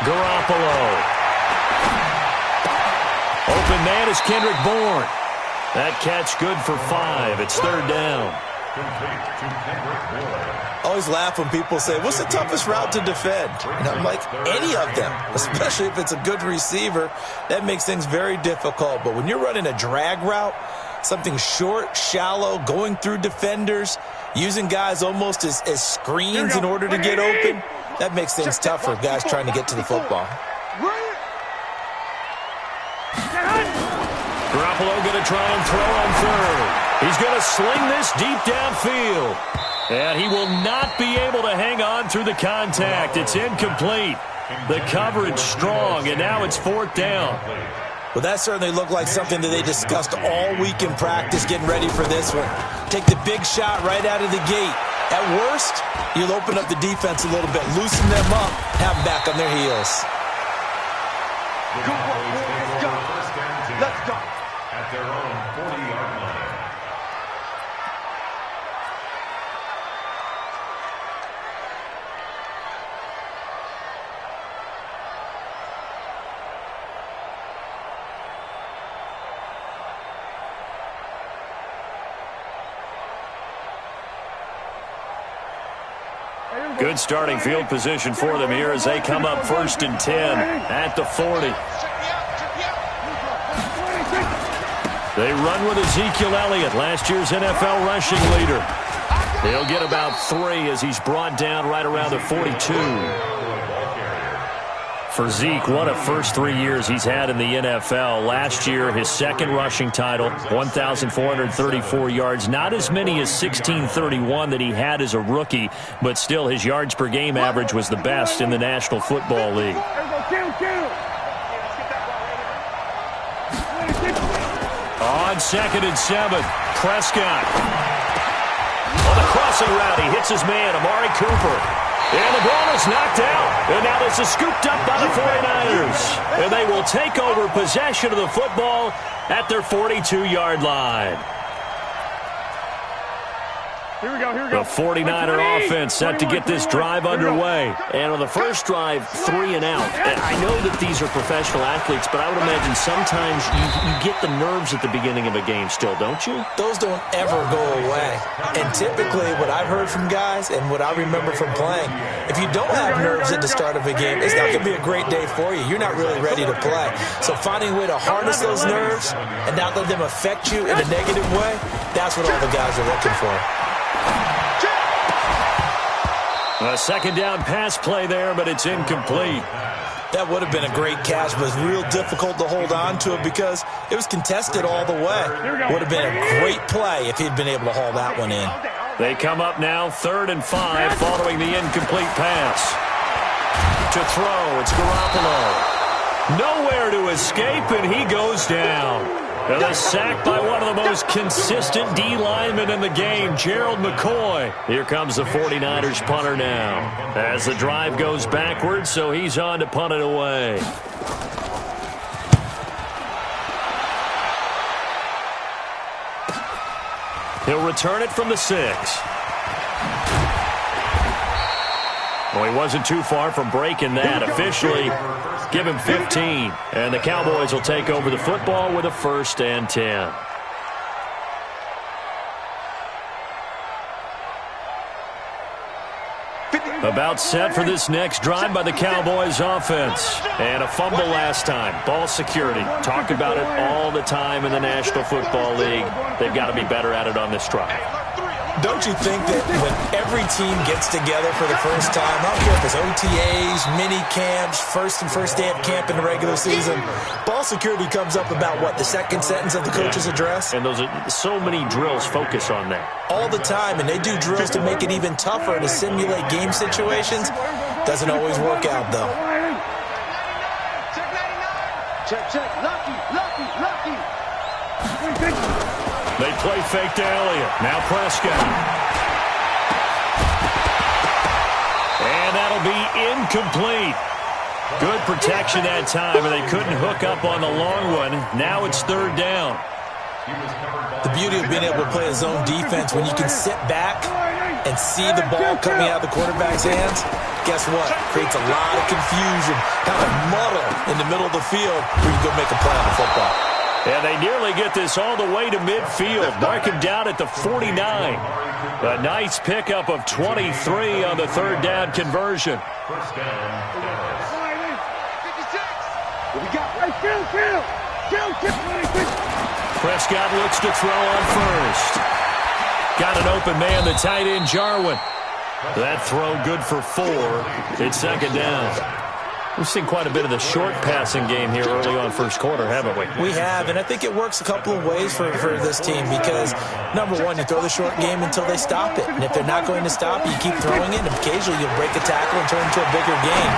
Garoppolo. Open man is Kendrick Bourne. That catch good for 5. It's third down. I always laugh when people say, what's the toughest route to defend? And I'm like, any of them, especially if it's a good receiver. That makes things very difficult. But when you're running a drag route, something short, shallow, going through defenders, using guys almost as screens in order to get open, that makes things tough for guys trying to get to the football. Garoppolo going to try and throw on third. He's going to sling this deep downfield. And he will not be able to hang on through the contact. It's incomplete. The coverage strong, and now it's fourth down. Well, that certainly looked like something that they discussed all week in practice getting ready for this one. Take the big shot right out of the gate. At worst, you'll open up the defense a little bit, loosen them up, have them back on their heels. Good work, let's go. Let's go. At their own 40-yard line. Good starting field position for them here as they come up 1st and 10 at the 40. They run with Ezekiel Elliott, last year's NFL rushing leader. He'll get about 3 as he's brought down right around the 42. For Zeke, what a first 3 years he's had in the NFL. Last year, his second rushing title, 1,434 yards. Not as many as 1,631 that he had as a rookie, but still his yards per game average was the best in the National Football League. On 2nd and 7, Prescott. On the crossing route, he hits his man, Amari Cooper. And the ball is knocked out. And now this is scooped up by the 49ers. And they will take over possession of the football at their 42-yard line. Here we go. The 49er offense set to get this drive underway. And on the first drive, 3 and out. And I know that these are professional athletes, but I would imagine sometimes you get the nerves at the beginning of a game still, don't you? Those don't ever go away. And typically what I've heard from guys and what I remember from playing, if you don't have nerves at the start of a game, it's not going to be a great day for you. You're not really ready to play. So finding a way to harness those nerves and not let them affect you in a negative way, that's what all the guys are looking for. A second down pass play there, but it's incomplete. That would have been a great catch, but it's real difficult to hold on to it because it was contested all the way. Would have been a great play if he'd been able to haul that one in. They come up now 3rd and 5 following the incomplete pass. To throw, it's Garoppolo. Nowhere to escape, and he goes down. And a sack by one of the most consistent D linemen in the game, Gerald McCoy. Here comes the 49ers punter now. As the drive goes backwards, so he's on to punt it away. He'll return it from the 6. Well, he wasn't too far from breaking that. Officially, give him 15. And the Cowboys will take over the football with a 1st and 10. About set for this next drive by the Cowboys offense. And a fumble last time. Ball security. Talk about it all the time in the National Football League. They've got to be better at it on this drive. Don't you think that when every team gets together for the first time, I don't care if it's OTAs, mini camps, first day of camp in the regular season, ball security comes up about, what, the second sentence of the coach's address? And those are so many drills focus on that. All the time, and they do drills to make it even tougher to simulate game situations. Doesn't always work out, though. Check. Lucky. They play fake to Elliott. Now Prescott. And that'll be incomplete. Good protection that time, and they couldn't hook up on the long one. Now it's 3rd down. The beauty of being able to play a zone defense when you can sit back and see the ball coming out of the quarterback's hands, guess what? Creates a lot of confusion, kind of muddle in the middle of the field where you go make a play on the football. And they nearly get this all the way to midfield. Mark him down at the 49. A nice pickup of 23 on the third down conversion. First down, Dallas. 56. What we got? Hey, Phil. Prescott looks to throw on first. Got an open man, the tight end, Jarwin. That throw good for 4. It's second down. We've seen quite a bit of the short passing game here early on first quarter, haven't we? We have, and I think it works a couple of ways for this team because, number one, you throw the short game until they stop it. And if they're not going to stop it, you keep throwing it, and occasionally you'll break a tackle and turn it into a bigger game.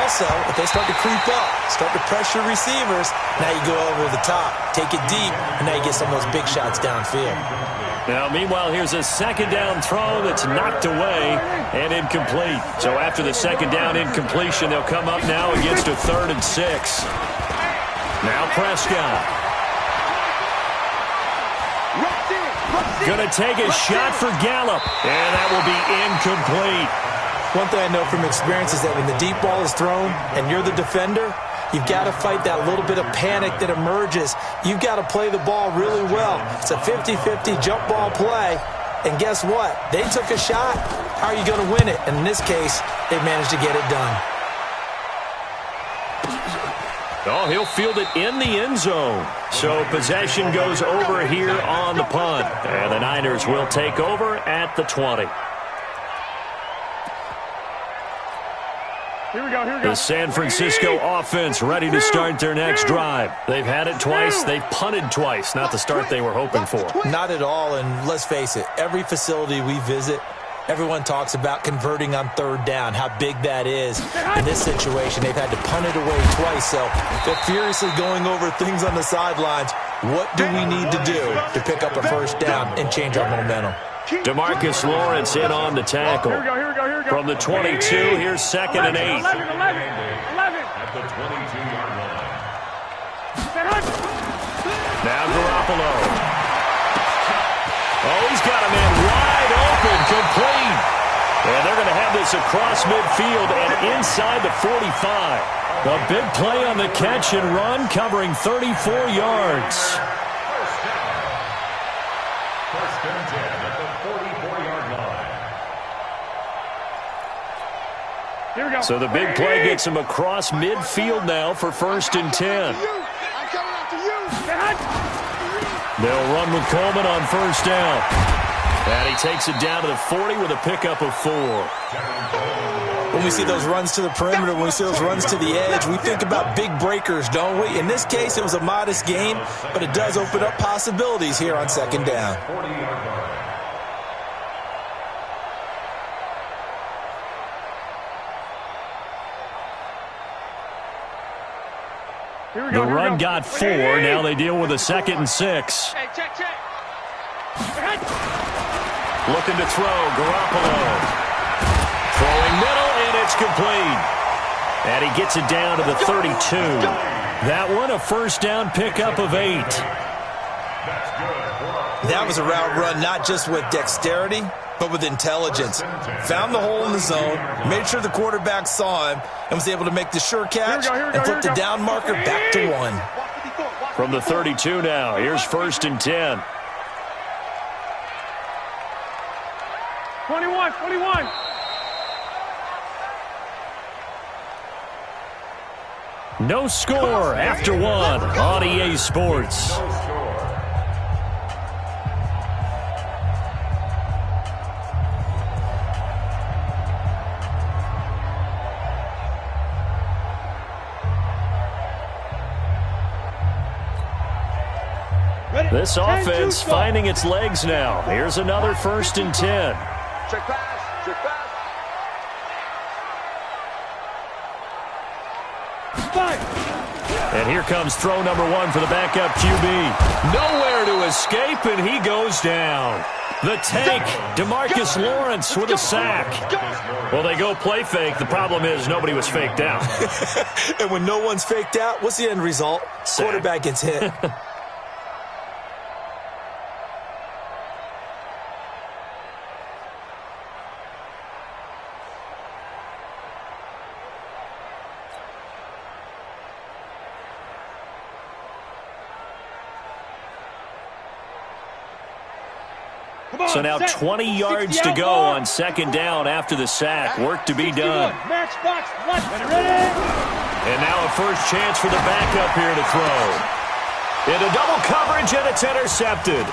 Also, if they start to creep up, start to pressure receivers, now you go over the top, take it deep, and now you get some of those big shots downfield. Now, meanwhile, here's a second down throw that's knocked away and incomplete. So after the second down incompletion, they'll come up now against a 3rd and 6. Now Prescott. Going to take a shot for Gallup, and that will be incomplete. One thing I know from experience is that when the deep ball is thrown and you're the defender, you've got to fight that little bit of panic that emerges. You've got to play the ball really well. It's a 50-50 jump ball play. And guess what? They took a shot. How are you going to win it? And in this case, they managed to get it done. Oh, he'll field it in the end zone. So possession goes over here on the punt. And the Niners will take over at the 20. Here we go. The San Francisco offense ready to start their next drive. They've had it twice. They've punted twice. Not the start they were hoping for. Not at all, and let's face it, every facility we visit, everyone talks about converting on third down, how big that is. In this situation, they've had to punt it away twice, so they're furiously going over things on the sidelines. What do we need to do to pick up a first down and change our momentum? DeMarcus Lawrence in on the tackle. Here we go. From the 22, here's 2nd and 8. 11. At the 22-yard line. Now Garoppolo. Oh, he's got a man wide open, complete. And they're going to have this across midfield and inside the 45. A big play on the catch and run, covering 34 yards. First and 10 at the 44-yard line. Here we go. So the big play gets him across midfield now for 1st and 10. I'm coming after you. They'll run with Coleman on first down. And he takes it down to the 40 with a pickup of 4. When we see those runs to the perimeter, when we see those runs to the edge, we think about big breakers, don't we? In this case, it was a modest gain, but it does open up possibilities here on second down. 40-yard line. The run got 4. Now they deal with a 2nd and 6. Hey, check. Looking to throw, Garoppolo. Throwing middle, and it's complete. And he gets it down to the 32. That one, a first down pickup of 8. That was a route run not just with dexterity, but with intelligence. Found the hole in the zone, made sure the quarterback saw him, and was able to make the sure catch and flip the down marker back to 1. From the 32 now, here's 1st and 10. 21. No score after 1 on EA Sports. This offense finding its legs now. Here's another 1st and 10. Check pass. And here comes throw number 1 for the backup QB. Nowhere to escape, and he goes down. The tank, DeMarcus Lawrence with a sack. Well, they go play fake. The problem is nobody was faked out. And when no one's faked out, what's the end result? Sack. Quarterback gets hit. So now 20 yards to go on second down after the sack. Work to be done. And now a first chance for the backup here to throw. Into double coverage, and it's intercepted.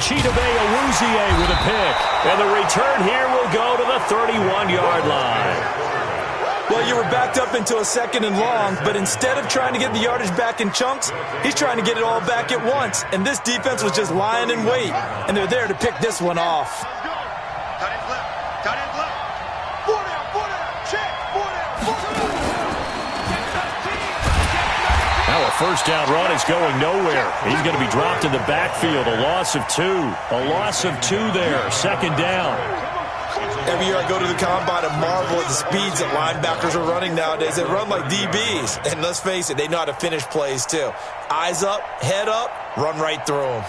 Chidobe Awuzie with a pick. And the return here will go to the 31-yard line. Well, you were backed up into a second and long, but instead of trying to get the yardage back in chunks, he's trying to get it all back at once. And this defense was just lying in wait, and they're there to pick this one off. Now a first down run is going nowhere. He's going to be dropped in the backfield. A loss of 2. A loss of 2 there. Second down. Every year I go to the combine and marvel at the speeds that linebackers are running nowadays. They run like DBs. And let's face it, they know how to finish plays too. Eyes up, head up, run right through them.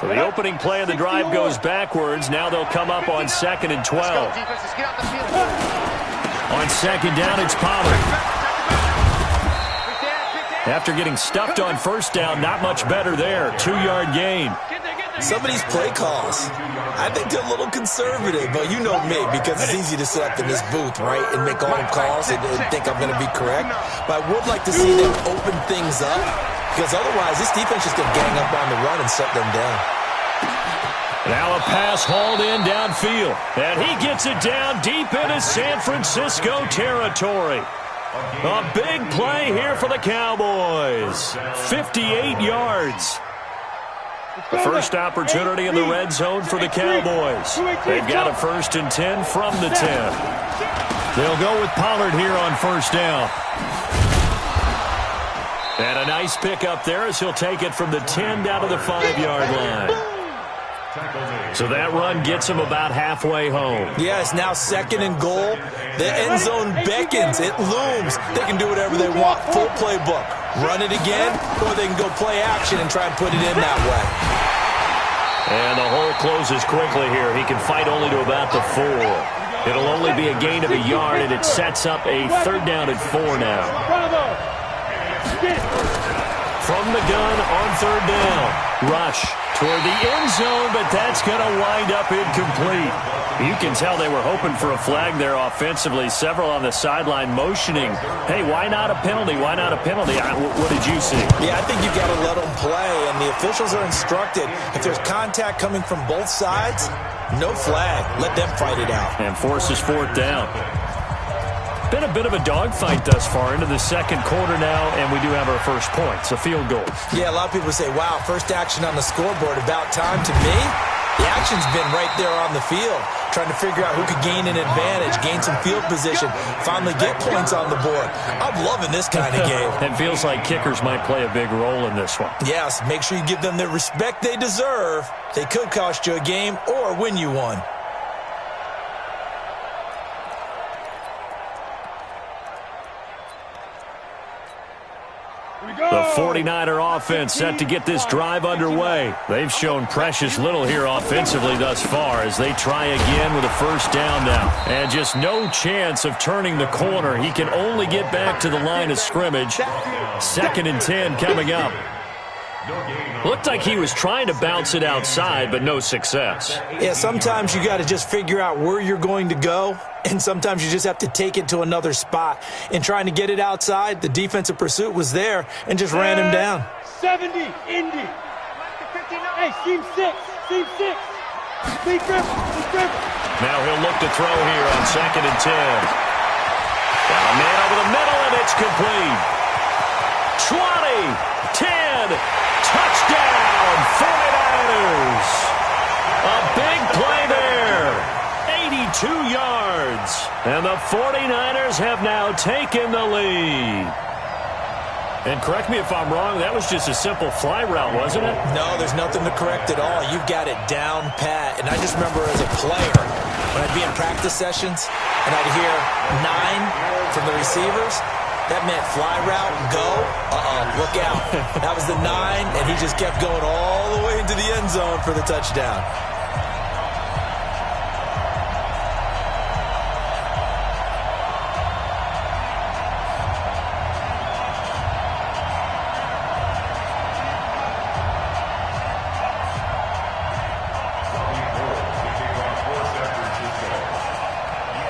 So the opening play of the drive goes backwards. Now they'll come up on 2nd and 12. On second down, it's Pollard. After getting stuffed on first down, not much better there. 2-yard gain. Some of these play calls, I think they're a little conservative, but you know me, because it's easy to sit up in this booth, right, and make all the calls and think I'm going to be correct. But I would like to see them open things up, because otherwise this defense is going to gang up on the run and shut them down. Now a pass hauled in downfield, and he gets it down deep into San Francisco territory. A big play here for the Cowboys. 58 yards. The first opportunity in the red zone for the Cowboys. They've got a 1st and 10 from the 10. They'll go with Pollard here on first down. And a nice pickup there as he'll take it from the 10 down to the 5-yard line. So that run gets him about halfway home. Yeah, it's now 2nd and goal. The end zone beckons. It looms. They can do whatever they want. Full playbook. Run it again, or they can go play action and try and put it in that way. And the hole closes quickly here. He can fight only to about the 4. It'll only be a gain of a yard, and it sets up a 3rd down and 4 now. From the gun on 3rd down. Rush toward the end zone, but that's going to wind up incomplete. You can tell they were hoping for a flag there offensively. Several on the sideline motioning, hey, why not a penalty? Why not a penalty? What did you see? Yeah, I think you've got to let them play, and the officials are instructed. If there's contact coming from both sides, no flag. Let them fight it out. And forces 4th down. Been a bit of a dogfight thus far into the 2nd quarter now, and we do have our first point. It's a field goal. Yeah, a lot of people say, wow, first action on the scoreboard, about time. To me, the action's been right there on the field, trying to figure out who could gain an advantage, gain some field position, finally get points on the board. I'm loving this kind of game. It feels like kickers might play a big role in this one. Yes, make sure you give them the respect they deserve. They could cost you a game or win you one. The 49er offense set to get this drive underway. They've shown precious little here offensively thus far as they try again with a first down now. And just no chance of turning the corner. He can only get back to the line of scrimmage. 2nd and 10 coming up. Looked like he was trying to bounce it outside, but no success. Yeah, sometimes you got to just figure out where you're going to go, and sometimes you just have to take it to another spot. In trying to get it outside, the defensive pursuit was there and just ran him down. 70, Indy. Hey, seam 6, seam 6. Big dribble. Now he'll look to throw here on 2nd and 10. Got a man over the middle, and it's complete. 20, 10, touchdown, 49ers. A big play there. 82 yards. And the 49ers have now taken the lead. And correct me if I'm wrong, that was just a simple fly route, wasn't it? No, there's nothing to correct at all. You've got it down pat. And I just remember as a player, when I'd be in practice sessions, and I'd hear 9 from the receivers, that meant fly route, go, look out. That was the 9, and he just kept going all the way into the end zone for the touchdown.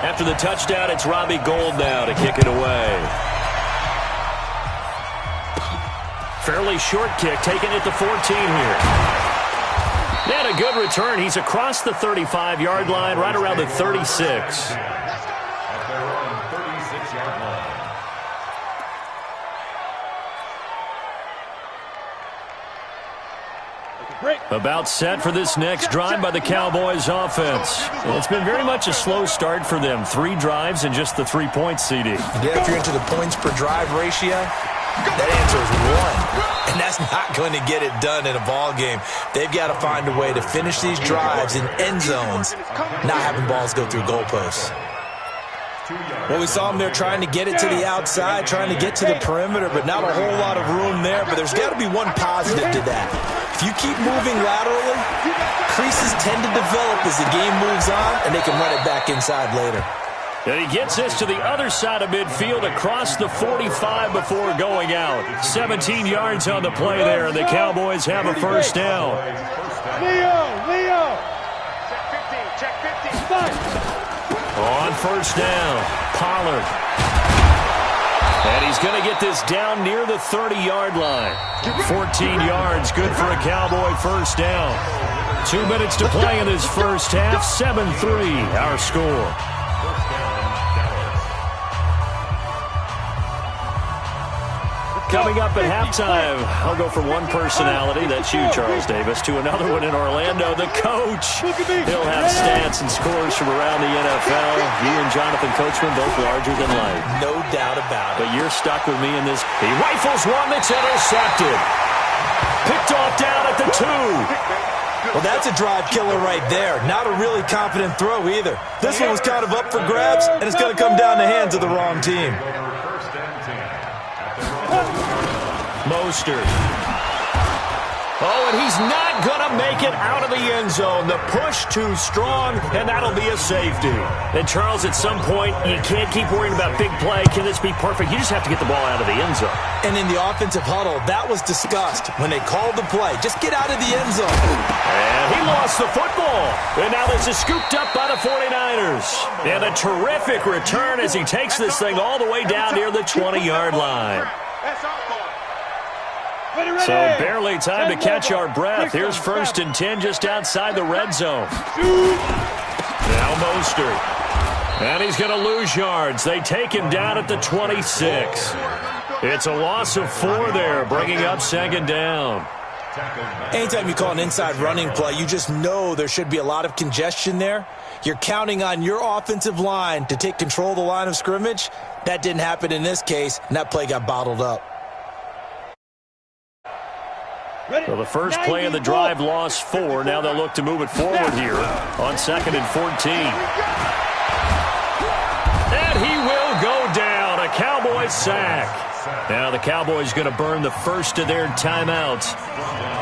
After the touchdown, it's Robbie Gould now to kick it away. Fairly short kick, taken at the 14 here. And a good return. He's across the 35-yard line, right around the 36. At their own 36-yard line. About set for this next drive by the Cowboys offense. Well, it's been very much a slow start for them. 3 drives and just the 3 points, CD. Yeah, if you're into the points per drive ratio, that answer is 1. And that's not going to get it done in a ball game. They've got to find a way to finish these drives in end zones, not having balls go through goalposts. Well, we saw them there trying to get it to the outside, trying to get to the perimeter, but not a whole lot of room there. But there's got to be one positive to that. If you keep moving laterally, creases tend to develop as the game moves on, and they can run it back inside later. And he gets this to the other side of midfield across the 45 before going out. 17 yards on the play there, and the Cowboys have a first down. Leo! Check 15, Fine. On first down, Pollard. And he's going to get this down near the 30-yard line. 14 yards, good for a Cowboy first down. 2 minutes to play in this first half, 7-3 our score. Coming up at halftime, I'll go from one personality, that's you, Charles Davis, to another one in Orlando, the coach. He'll have stats and scores from around the NFL. He and Jonathan Coachman both larger than life. No doubt about it. But you're stuck with me in this. He rifles one that's intercepted. Picked off down at the 2. Well, that's a drive killer right there. Not a really confident throw either. This one was kind of up for grabs, and it's going to come down the hands of the wrong team. Mostert. Oh, and he's not going to make it out of the end zone. The push too strong, and that'll be a safety. And, Charles, at some point, you can't keep worrying about big play. Can this be perfect? You just have to get the ball out of the end zone. And in the offensive huddle, that was discussed when they called the play. Just get out of the end zone. And he lost the football. And now this is scooped up by the 49ers. And a terrific return as he takes this thing all the way down near the 20-yard line. So barely time to catch our breath. Here's 1st and 10 just outside the red zone. Now Mostert. And he's going to lose yards. They take him down at the 26. It's a loss of 4 there, bringing up 2nd down. Anytime you call an inside running play, you just know there should be a lot of congestion there. You're counting on your offensive line to take control of the line of scrimmage. That didn't happen in this case, and that play got bottled up. So the first play of the drive lost 4. Now they'll look to move it forward here on 2nd and 14. And he will go down. A Cowboy sack. Now the Cowboys going to burn the first of their timeouts.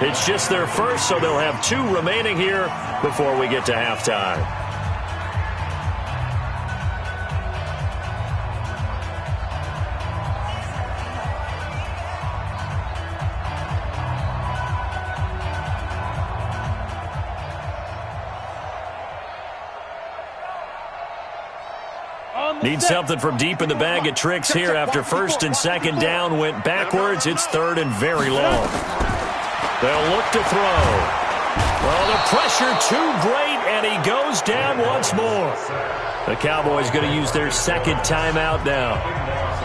It's just their first, so they'll have 2 remaining here before we get to halftime. Need something from deep in the bag of tricks here after 1st and 2nd down went backwards. It's 3rd and very long. They'll look to throw. Well, the pressure too great, and he goes down once more. The Cowboys going to use their 2nd timeout now,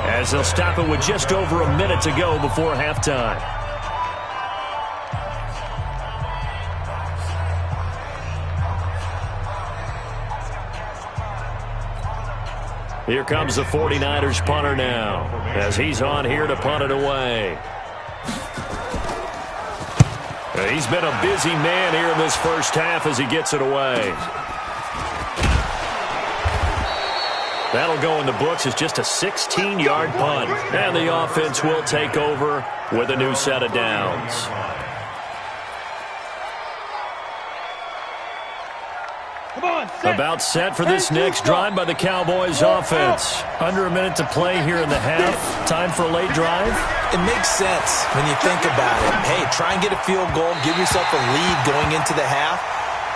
as they'll stop it with just over a minute to go before halftime. Here comes the 49ers punter now, as he's on here to punt it away. He's been a busy man here in this first half as he gets it away. That'll go in the books as just a 16-yard punt. And the offense will take over with a new set of downs. About set for this next drive by the Cowboys offense. Under a minute to play here in the half. Time for a late drive. It makes sense when you think about it. Hey, try and get a field goal, give yourself a lead going into the half.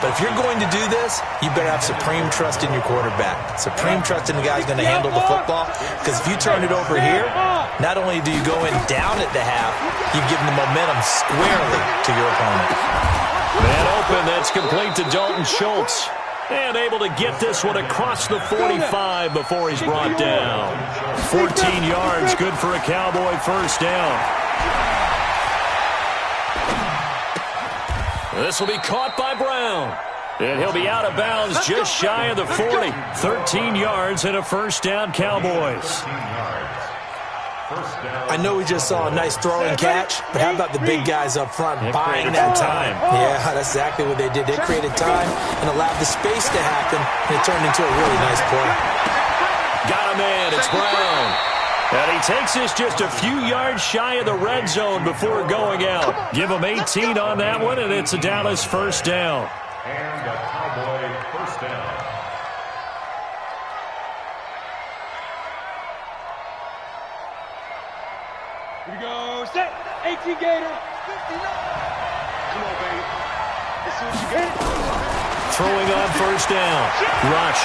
But if you're going to do this, you better have supreme trust in your quarterback. Supreme trust in the guy who's going to handle the football. Because if you turn it over here, not only do you go in down at the half, you've given the momentum squarely to your opponent. Man open, that's complete to Dalton Schultz. And able to get this one across the 45 before he's brought down. 14 yards, good for a Cowboy first down. This will be caught by Brown. And he'll be out of bounds just shy of the 40. 13 yards and a first down, Cowboys. I know we just saw a nice throw and catch, but how about the big guys up front buying that time? Yeah, that's exactly what they did. They created time and allowed the space to happen, and it turned into a really nice play. Got a man, it's Brown. And he takes this just a few yards shy of the red zone before going out. Give him 18 on that one, and it's a Dallas first down. And a Cowboy first down. Here we go. Set. 18 Gator. 59. Come on, baby. As soon as you get it. Throwing on first down. Rush.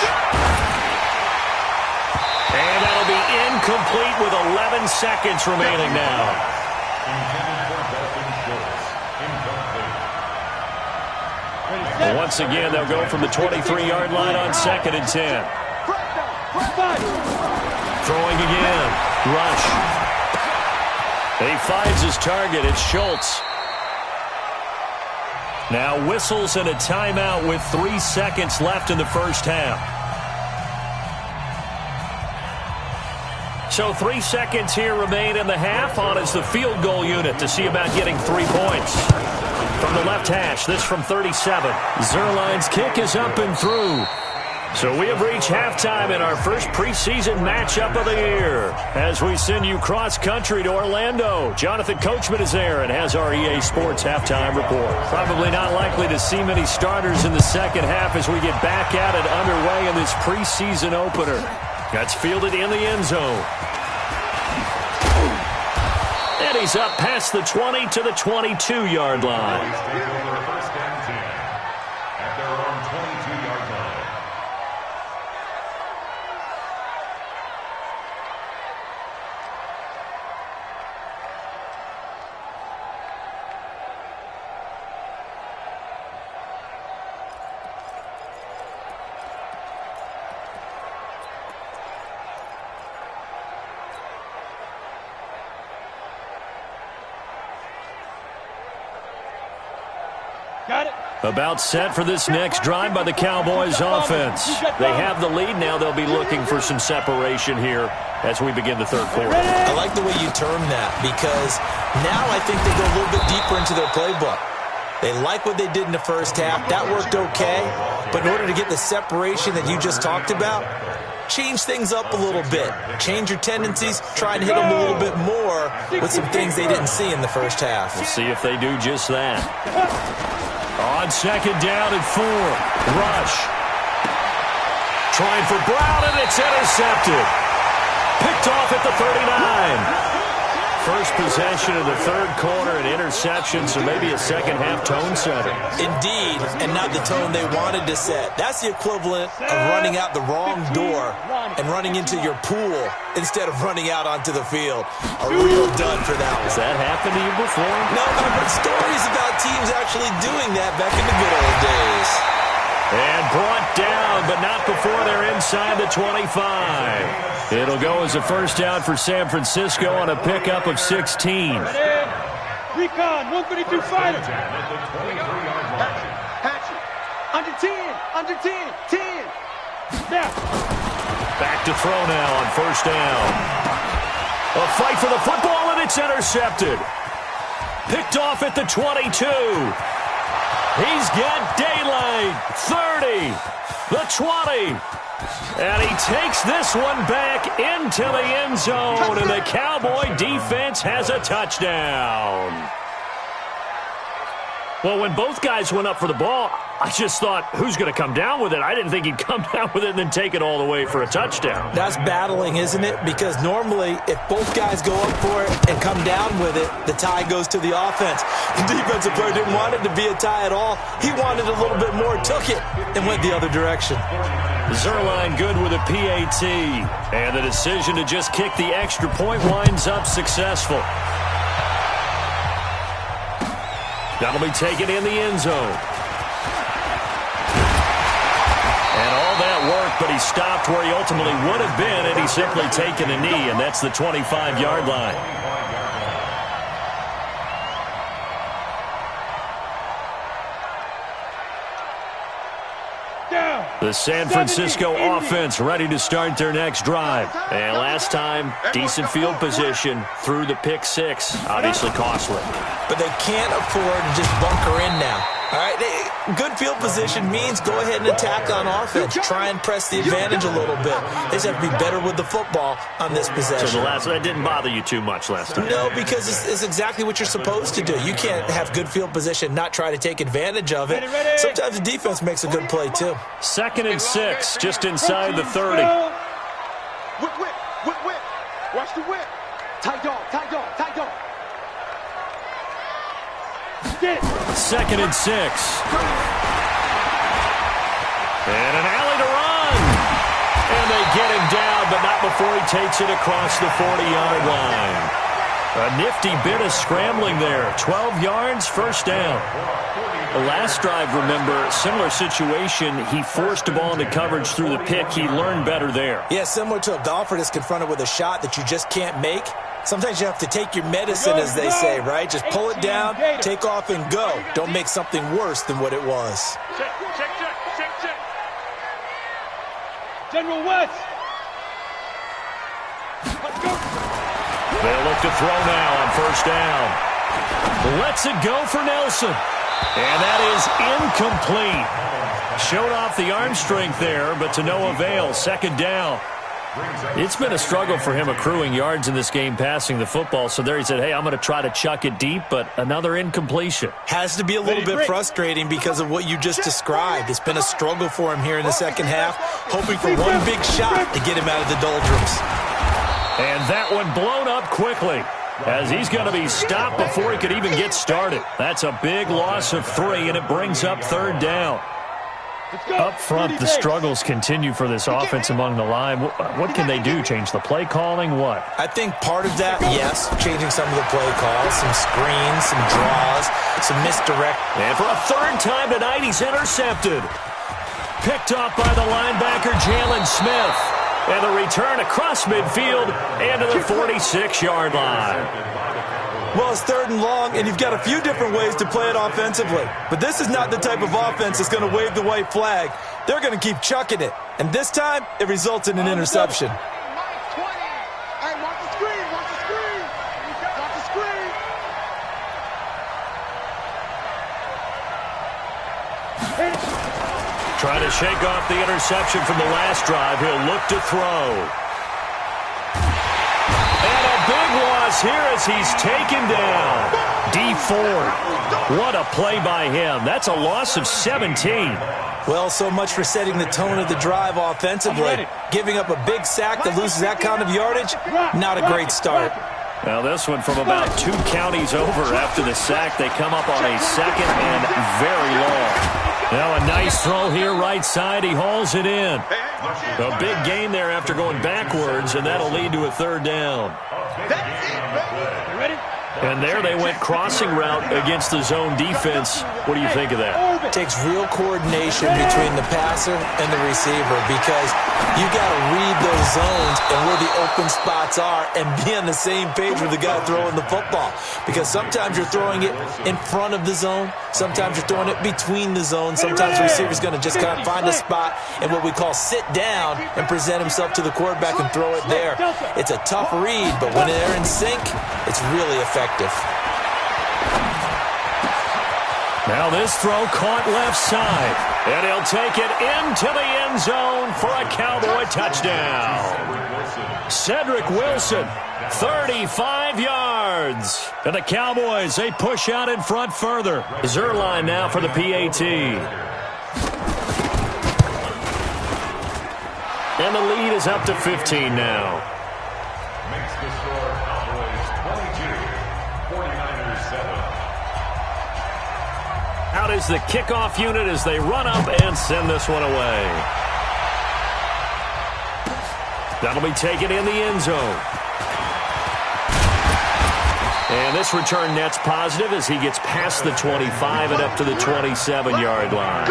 And that'll be incomplete with 11 seconds remaining now. Once again, they'll go from the 23-yard line on 2nd and 10. Throwing again. Rush. He finds his target. It's Schultz. Now whistles and a timeout with 3 seconds left in the first half. So 3 seconds here remain in the half. On is the field goal unit to see about getting 3 points. From the left hash, this from 37. Zerline's kick is up and through. So we have reached halftime in our first preseason matchup of the year. As we send you cross-country to Orlando, Jonathan Coachman is there and has our EA Sports halftime report. Probably not likely to see many starters in the second half as we get back at it underway in this preseason opener. That's fielded in the end zone. And he's up past the 20 to the 22-yard line. First and 10 at their own 22-yard line. About set for this next drive by the Cowboys offense. They have the lead now. They'll be looking for some separation here as we begin the third quarter. I like the way you term that because now I think they go a little bit deeper into their playbook. They like what they did in the first half. That worked okay. But in order to get the separation that you just talked about, change things up a little bit. Change your tendencies. Try and hit them a little bit more with some things they didn't see in the first half. We'll see if they do just that. On second down and 4. Rush. Trying for Brown, and it's intercepted. Picked off at the 39. First possession of the third quarter, an interception, so maybe a second-half tone setter. Indeed, and not the tone they wanted to set. That's the equivalent of running out the wrong door and running into your pool instead of running out onto the field. A real dud for that one. Has that happened to you before? No, I've heard stories about teams actually doing that back in the good old days. And brought down, but not before they're inside the 25. It'll go as a first down for San Francisco on a pickup of 16. Recon, 132 fighter. Hatch it. Under 10, under 10, 10. Now. Back to throw now on first down. A fight for the football, and it's intercepted. Picked off at the 22. He's got daylight. 30. The 20. And he takes this one back into the end zone, and the Cowboy defense has a touchdown. Well, when both guys went up for the ball, I just thought, who's going to come down with it? I didn't think he'd come down with it and then take it all the way for a touchdown. That's battling, isn't it? Because normally, if both guys go up for it and come down with it, the tie goes to the offense. The defensive player didn't want it to be a tie at all. He wanted a little bit more, took it, and went the other direction. Zerline good with a PAT. And the decision to just kick the extra point winds up successful. That'll be taken in the end zone. And all that work, but he stopped where he ultimately would have been, and he's simply taken a knee, and that's the 25-yard line. The San Francisco offense ready to start their next drive. And last time, decent field position through the pick six. Obviously costly. But they can't afford to just bunker in now. All right, good field position means go ahead and attack on offense. Try and press the advantage a little bit. They just have to be better with the football on this possession. So that didn't bother you too much last time? No, because it's exactly what you're supposed to do. You can't have good field position, not try to take advantage of it. Sometimes the defense makes a good play, too. 2nd and 6, just inside the 30. Whip, whip, whip, whip. Watch the whip. Tight dog, tight dog, tight dog. 2nd and 6. And an alley to run. And they get him down, but not before he takes it across the 40-yard line. A nifty bit of scrambling there. 12 yards, first down. The last drive, remember, similar situation. He forced a ball into coverage through the pick. He learned better there. Yeah, similar to a golfer that's confronted with a shot that you just can't make. Sometimes you have to take your medicine, as they say, right? Just pull it down, take off, and go. Don't make something worse than what it was. Check, check, check, check, check. General West. Let's go. They'll look to throw now on first down. Lets it go for Nelson. And that is incomplete. Showed off the arm strength there, but to no avail. Second down. It's been a struggle for him accruing yards in this game passing the football. So there he said, hey, I'm going to try to chuck it deep, but another incompletion. Has to be a little bit frustrating because of what you just described. It's been a struggle for him here in the second half, hoping for one big shot to get him out of the doldrums. And that one blown up quickly as he's going to be stopped before he could even get started. That's a big loss of 3, and it brings up third down. Up front, the struggles continue for this offense among the line. What can they do? Change the play calling? What? I think part of that, yes, changing some of the play calls, some screens, some draws, some misdirect. And for a third time tonight, he's intercepted. Picked off by the linebacker, Jalen Smith. And the return across midfield and to the 46-yard line. Well, it's 3rd and long, and you've got a few different ways to play it offensively. But this is not the type of offense that's going to wave the white flag. They're going to keep chucking it. And this time, it results in an interception. Hey, watch the screen, watch the screen. Watch the screen. Trying to shake off the interception from the last drive. He'll look to throw. And a big loss here as he's taken down. D Ford. What a play by him. That's a loss of 17. Well, so much for setting the tone of the drive offensively. Giving up a big sack that loses that kind of yardage, not a great start. Now this one from about 2 counties over after the sack. They come up on a 2nd and very long. Now a nice throw here right side. He hauls it in. A big gain there after going backwards, and that'll lead to a third down. And there they went crossing route against the zone defense. What do you think of that? It takes real coordination between the passer and the receiver because you got to read those zones and where the open spots are and be on the same page with the guy throwing the football. Because sometimes you're throwing it in front of the zone. Sometimes you're throwing it between the zones. Sometimes the receiver's going to just kind of find a spot and what we call sit down and present himself to the quarterback and throw it there. It's a tough read, but when they're in sync, it's really effective. Now this throw caught left side. And he'll take it into the end zone for a Cowboy touchdown. Cedric Wilson, 35 yards. And the Cowboys, they push out in front further. Zerline now for the PAT. And the lead is up to 15 now. Makes the score Cowboys 22, 49ers 7. Out is the kickoff unit as they run up and send this one away. That'll be taken in the end zone. And this return net's positive as he gets past the 25 and up to the 27-yard line.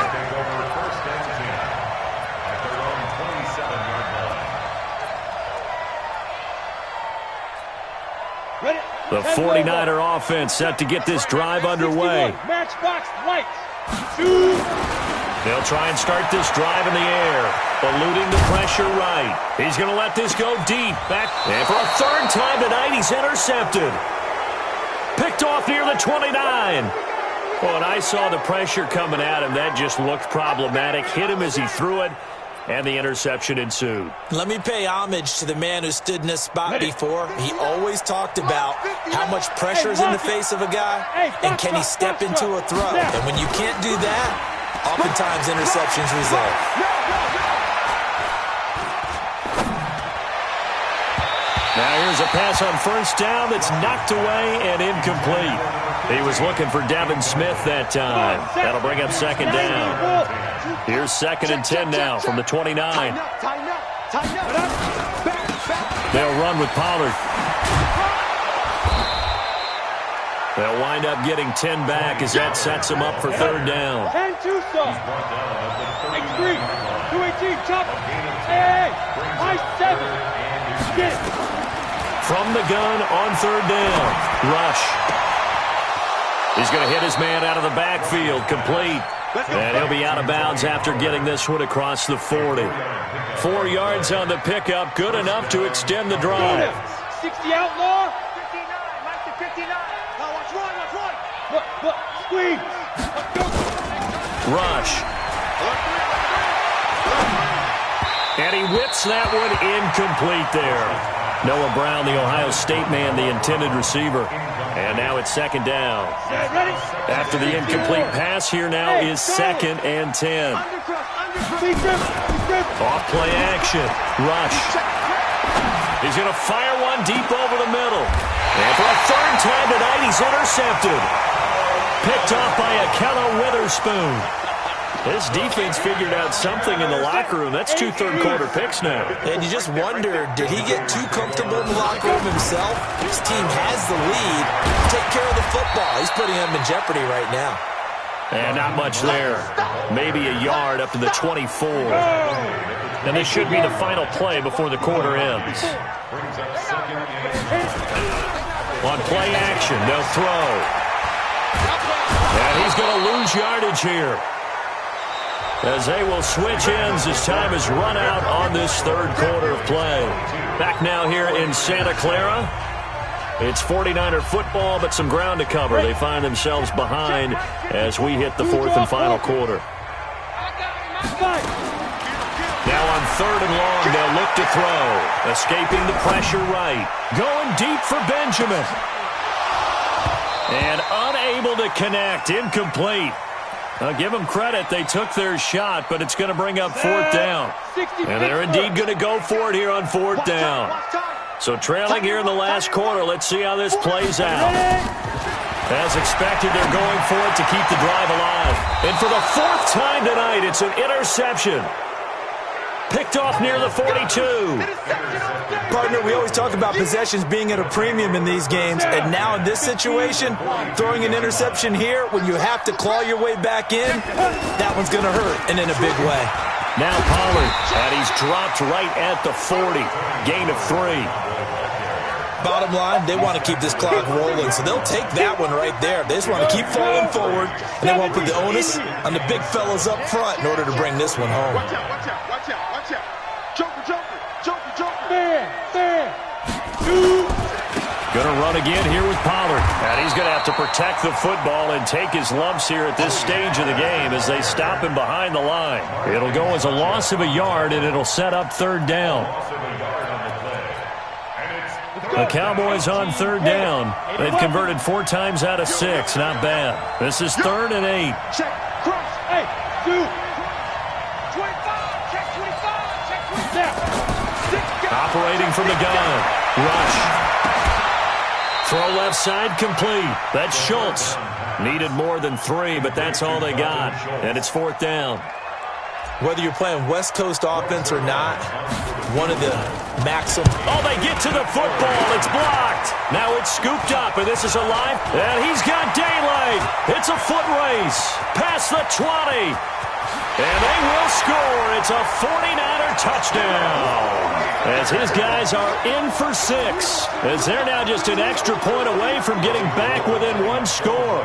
The 49er offense set to get this drive underway. Matchbox lights. They'll try and start this drive in the air, eluding the pressure right. He's going to let this go deep. Back. And for a third time tonight, he's intercepted. Picked off near the 29. Well, when I saw the pressure coming at him, that just looked problematic. Hit him as he threw it, and the interception ensued. Let me pay homage to the man who stood in this spot before. He always talked about how much pressure is in the face of a guy, and can he step into a throw. And when you can't do that, oftentimes interceptions result. Now here's a pass on first down that's knocked away and incomplete. He was looking for Devin Smith that time. That'll bring up second down. Here's 2nd and 10 now from the 29. They'll run with Pollard. They'll wind up getting 10 back as that sets them up for third down. 10-2 soft. X3. 218. Chop. Hey. High 7. Get it. From the gun on third down. Rush. He's going to hit his man out of the backfield. Complete. And he'll be out of bounds after getting this one across the 40. 4 yards on the pickup. Good enough to extend the drive. 60 outlaw. 59. Mike to 59. Now watch Roy. Look. Squeeze. Rush. And he whips that one incomplete there. Noah Brown, the Ohio State man, the intended receiver. And now it's second down. After the incomplete pass, here now is 2nd and 10. Off play action. Rush. He's going to fire one deep over the middle. And for a third time tonight, he's intercepted. Picked off by Akello Witherspoon. This defense figured out something in the locker room. That's 2 third-quarter picks now. And you just wonder, did he get too comfortable in the locker room himself? His team has the lead. Take care of the football. He's putting them in jeopardy right now. And not much there. Maybe a yard up to the 24. And this should be the final play before the quarter ends. On play action, they'll throw. And he's going to lose yardage here, as they will switch ends as time is run out on this third quarter of play. Back now here in Santa Clara. It's 49er football, but some ground to cover. They find themselves behind as we hit the 4th and final quarter. Now on 3rd and long, they'll look to throw. Escaping the pressure right. Going deep for Benjamin. And unable to connect. Incomplete. I'll give them credit. They took their shot, but it's going to bring up 4th down. And they're indeed going to go for it here on 4th down. So trailing here in the last quarter, let's see how this plays out. As expected, they're going for it to keep the drive alive. And for the 4th time tonight, it's an interception. Picked off near the 42. Partner, we always talk about possessions being at a premium in these games, and now in this situation, throwing an interception here when you have to claw your way back in, that one's going to hurt, and in a big way. Now Pollard, and he's dropped right at the 40. Gain of 3. Bottom line, they want to keep this clock rolling, so they'll take that one right there. They just want to keep falling forward, and they want to put the onus on the big fellas up front in order to bring this one home. Watch out. Joker. Going Going to run again here with Pollard. And he's going to have to protect the football and take his lumps here at this stage of the game as they stop him behind the line. It'll go as a loss of a yard, and it'll set up third down. The Cowboys on third down. They've converted 4 times out of 6. Not bad. This is 3rd and 8. Check, cross, 8, 2, 25, check 25, check 27. Operating from the gun. Rush. Throw left side complete. That's Schultz. Needed more than 3, but that's all they got. And it's 4th down. Whether you're playing West Coast offense or not, one of the maximum. Oh, they get to the football. It's blocked. Now it's scooped up, and this is alive. And he's got daylight. It's a foot race. Past the 20. And they will score. It's a 49er touchdown. As his guys are in for 6. As they're now just an extra point away from getting back within 1 score.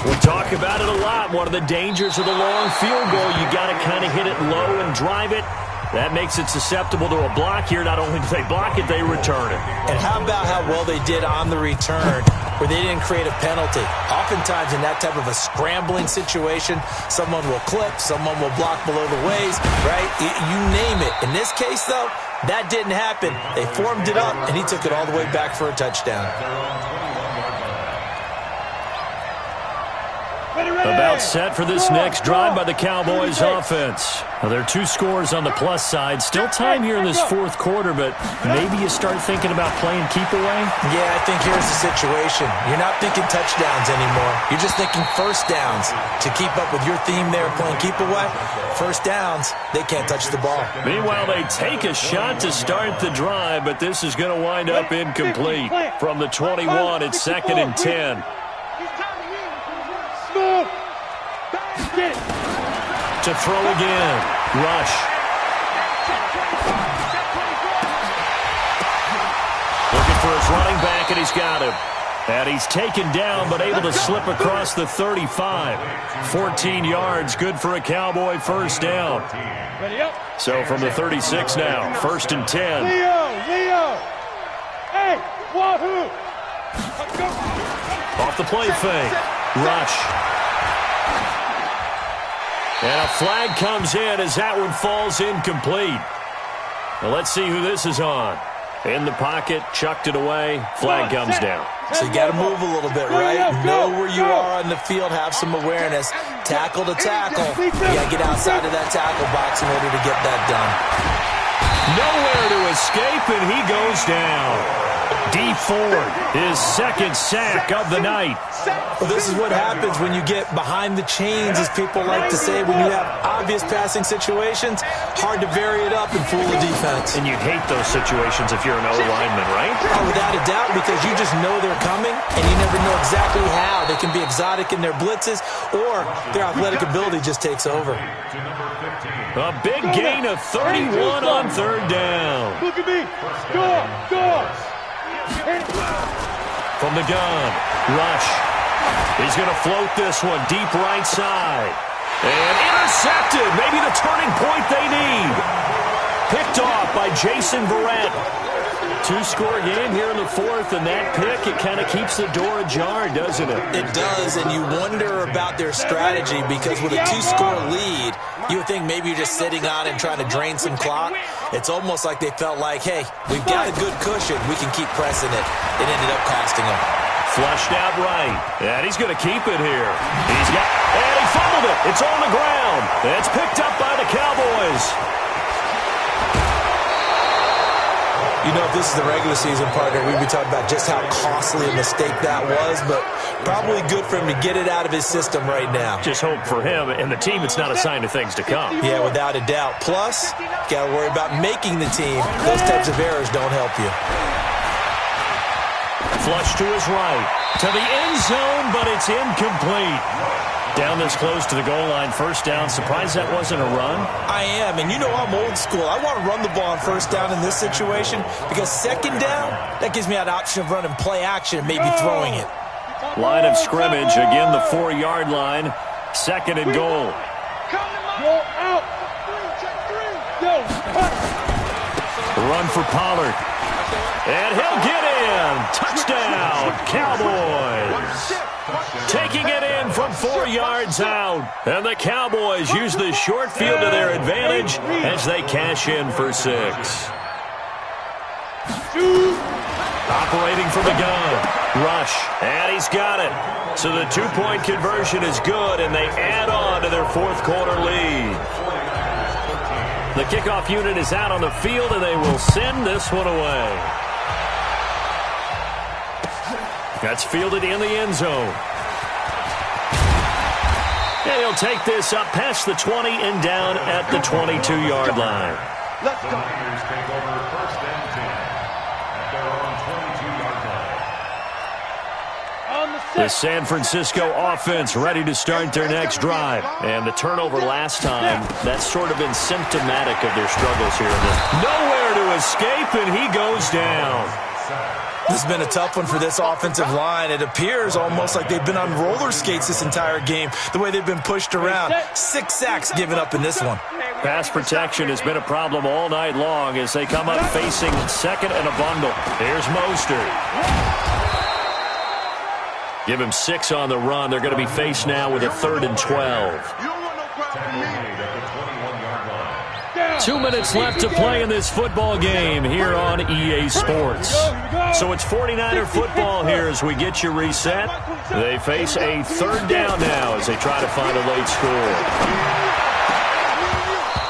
We talk about it a lot. One of the dangers of the long field goal, you got to kind of hit it low and drive it. That makes it susceptible to a block here. Not only do they block it, they return it. And how about how well they did on the return, where they didn't create a penalty? Oftentimes in that type of a scrambling situation, someone will clip, someone will block below the waist, right? You name it. In this case, though, that didn't happen. They formed it up, and he took it all the way back for a touchdown. About set for this next drive by the Cowboys offense. Now, there are 2 scores on the plus side. Still time here in this 4th quarter, but maybe you start thinking about playing keep away? Yeah, I think here's the situation. You're not thinking touchdowns anymore. You're just thinking first downs. To keep up with your theme there, playing keep away, first downs, they can't touch the ball. Meanwhile, they take a shot to start the drive, but this is going to wind up incomplete. From the 21, it's 2nd and 10. To throw again. Rush. Looking for his running back, and he's got him. And he's taken down, but able to slip across the 35. 14 yards, good for a Cowboy first down. So from the 36 now, 1st and 10. Leo! Hey, wahoo! Off the play fake. Rush. And a flag comes in as that one falls incomplete. Now let's see who this is on. In the pocket, chucked it away, flag comes down. So you got to move a little bit, right? Know where you are on the field, have some awareness. Tackle to tackle. You got to get outside of that tackle box in order to get that done. Nowhere to escape, and he goes down. D Ford, his 2nd sack of the night. Well, this is what happens when you get behind the chains, as people like to say. When you have obvious passing situations, hard to vary it up and fool the defense. And you hate those situations if you're an O-lineman, right? Oh, without a doubt, because you just know they're coming, and you never know exactly how. They can be exotic in their blitzes, or their athletic ability just takes over. A big gain of 31 on 3rd down. Look at me. Go. From the gun, Rush. He's going to float this one deep right side. And intercepted. Maybe the turning point they need. Picked off by Jason Verrett. 2-score game here in the 4th, and that pick, it kind of keeps the door ajar, doesn't it? It does, and you wonder about their strategy, because with a 2-score lead, you would think maybe you're just sitting on it and trying to drain some clock. It's almost like they felt like, hey, we've got a good cushion. We can keep pressing it. It ended up costing them. Flushed out right, and he's going to keep it here. And he fumbled it. It's on the ground. It's picked up by the Cowboys. You know, if this is the regular season, partner, we'd be talking about just how costly a mistake that was, but probably good for him to get it out of his system right now. Just hope for him and the team it's not a sign of things to come. Yeah, without a doubt. Plus, got to worry about making the team. Those types of errors don't help you. Flush to his right. To the end zone, but it's incomplete. Down this close to the goal line, first down. Surprised that wasn't a run? I am, and you know I'm old school. I want to run the ball on first down in this situation, because second down, that gives me an option of running play action and maybe throwing it. Line of scrimmage, again the 4-yard line. 2nd and goal. Go out. Check 3. Run for Pollard. And he'll get in. Touchdown, Cowboys. Taking it in from 4 yards out. And the Cowboys use the short field to their advantage as they cash in for 6. Operating from the gun. Rush. And he's got it. So the 2-point conversion is good, and they add on to their 4th quarter lead. The kickoff unit is out on the field, and they will send this one away. That's fielded in the end zone. And he'll take this up past the 20 and down at the 22-yard line. Let's go. The Niners take over 1st and 10 at their own 22-yard line. The San Francisco offense ready to start their next drive. And the turnover last time, that's sort of been symptomatic of their struggles here. Nowhere to escape, and he goes down. This has been a tough one for this offensive line. It appears almost like they've been on roller skates this entire game, the way they've been pushed around. 6 sacks given up in this one. Pass protection has been a problem all night long as they come up facing 2nd and a bundle. Here's Mostert. Give him 6 on the run. They're going to be faced now with a 3rd and 12. 2 minutes left to play in this football game here on EA Sports. So it's 49er football here as we get you reset. They face a 3rd down now as they try to find a late score.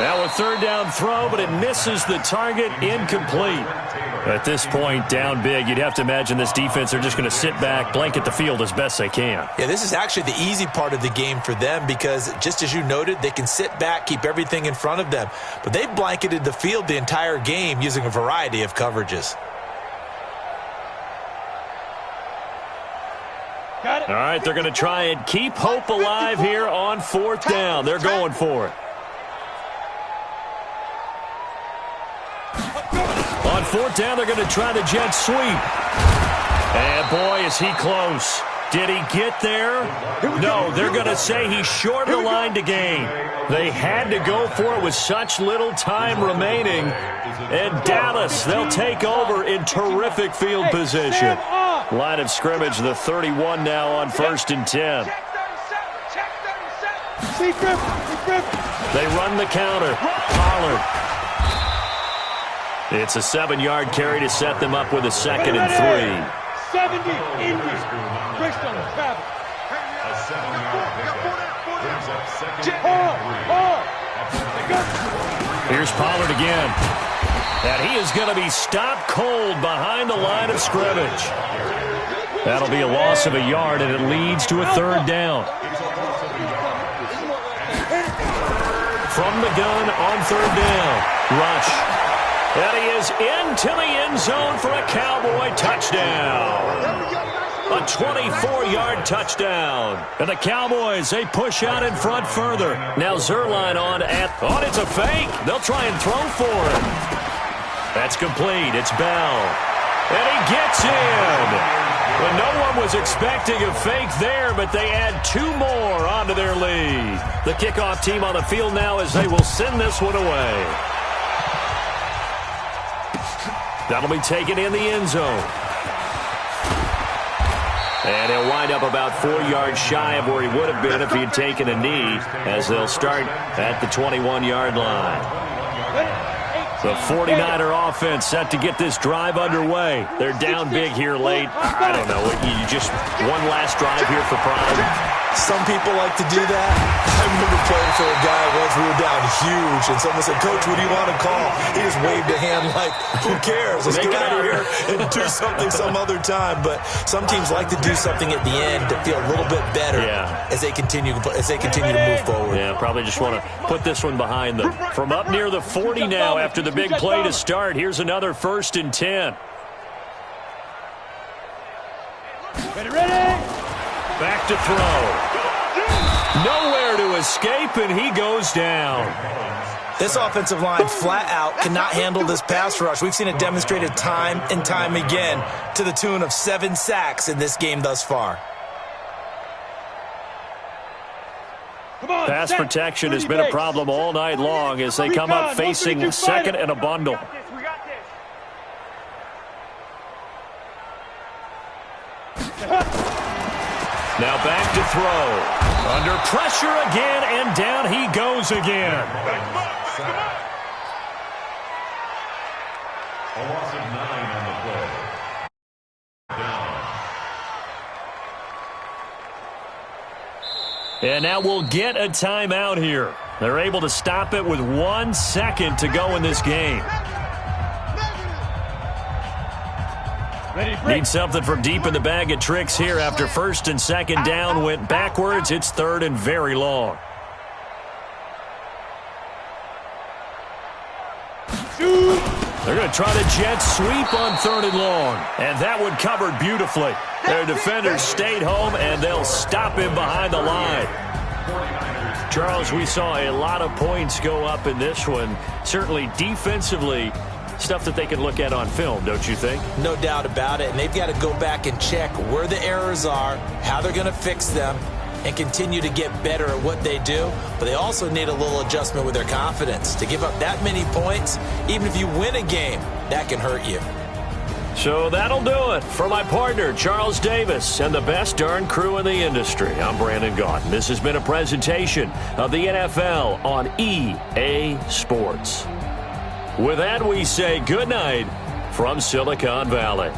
Now a 3rd down throw, but it misses the target, incomplete. At this point, down big, you'd have to imagine this defense, they're just going to sit back, blanket the field as best they can. Yeah, this is actually the easy part of the game for them because, just as you noted, they can sit back, keep everything in front of them. But they've blanketed the field the entire game using a variety of coverages. All right, they're going to try and keep hope alive here on 4th down. They're going for it. On 4th down, they're going to try the jet sweep. And, boy, is he close. Did he get there? No, they're going to say he's short of the line to gain. They had to go for it with such little time remaining. And Dallas, they'll take over in terrific field position. Line of scrimmage, the 31 now on 1st and 10. They run the counter. Pollard. It's a 7-yard carry to set them up with a 2nd and 3. 70 Indians. Bristol travel. A 7-yard pickup brings up 2nd and 3. Here's Pollard again. And he is going to be stopped cold behind the line of scrimmage. That'll be a loss of a yard, and it leads to a 3rd down. From the gun on 3rd down. Rush. And he is into the end zone for a Cowboy touchdown. A 24-yard touchdown. And the Cowboys, they push out in front further. Now Zerline on, it's a fake. They'll try and throw for it. That's complete. It's Bell. And he gets in. Well, no one was expecting a fake there, but they add 2 more onto their lead. The kickoff team on the field now as they will send this one away. That'll be taken in the end zone. And he'll wind up about 4 yards shy of where he would have been if he had taken a knee, as they'll start at the 21-yard line. The 49er offense set to get this drive underway. They're down big here late. I don't know. You just one last drive here for prime. Some people like to do that. I remember playing for a guy once. We were down huge, and someone said, "Coach, what do you want to call?" He just waved a hand like, "Who cares? Let's get out of here and do something some other time." But some teams like to do something at the end to feel a little bit better as they continue to move forward. Yeah, probably just want to put this one behind them. From up near the 40 now after the big play to start, here's another 1st and 10. Ready? Back to throw. Nowhere to escape, and he goes down. This offensive line flat out cannot handle this pass rush. We've seen it demonstrated time and time again to the tune of 7 sacks in this game thus far. Pass protection has been a problem all night long as they come up facing 2nd and a bundle. Now back to throw. Under pressure again, and down he goes again. A loss of 9 on the play. Down. And now we'll get a timeout here. They're able to stop it with 1 second to go in this game. Need something from deep in the bag of tricks here after first and second down went backwards. It's third and very long. They're going to try to jet sweep on third and long. And that one covered beautifully. Their defenders stayed home, and they'll stop him behind the line. Charles, we saw a lot of points go up in this one. Certainly defensively, stuff that they can look at on film, don't you think? No doubt about it. And they've got to go back and check where the errors are, how they're going to fix them, and continue to get better at what they do. But they also need a little adjustment with their confidence. To give up that many points, even if you win a game, that can hurt you. So that'll do it. For my partner, Charles Davis, and the best darn crew in the industry, I'm Brandon Gaudin. This has been a presentation of the NFL on EA Sports. With that, we say good night from Silicon Valley.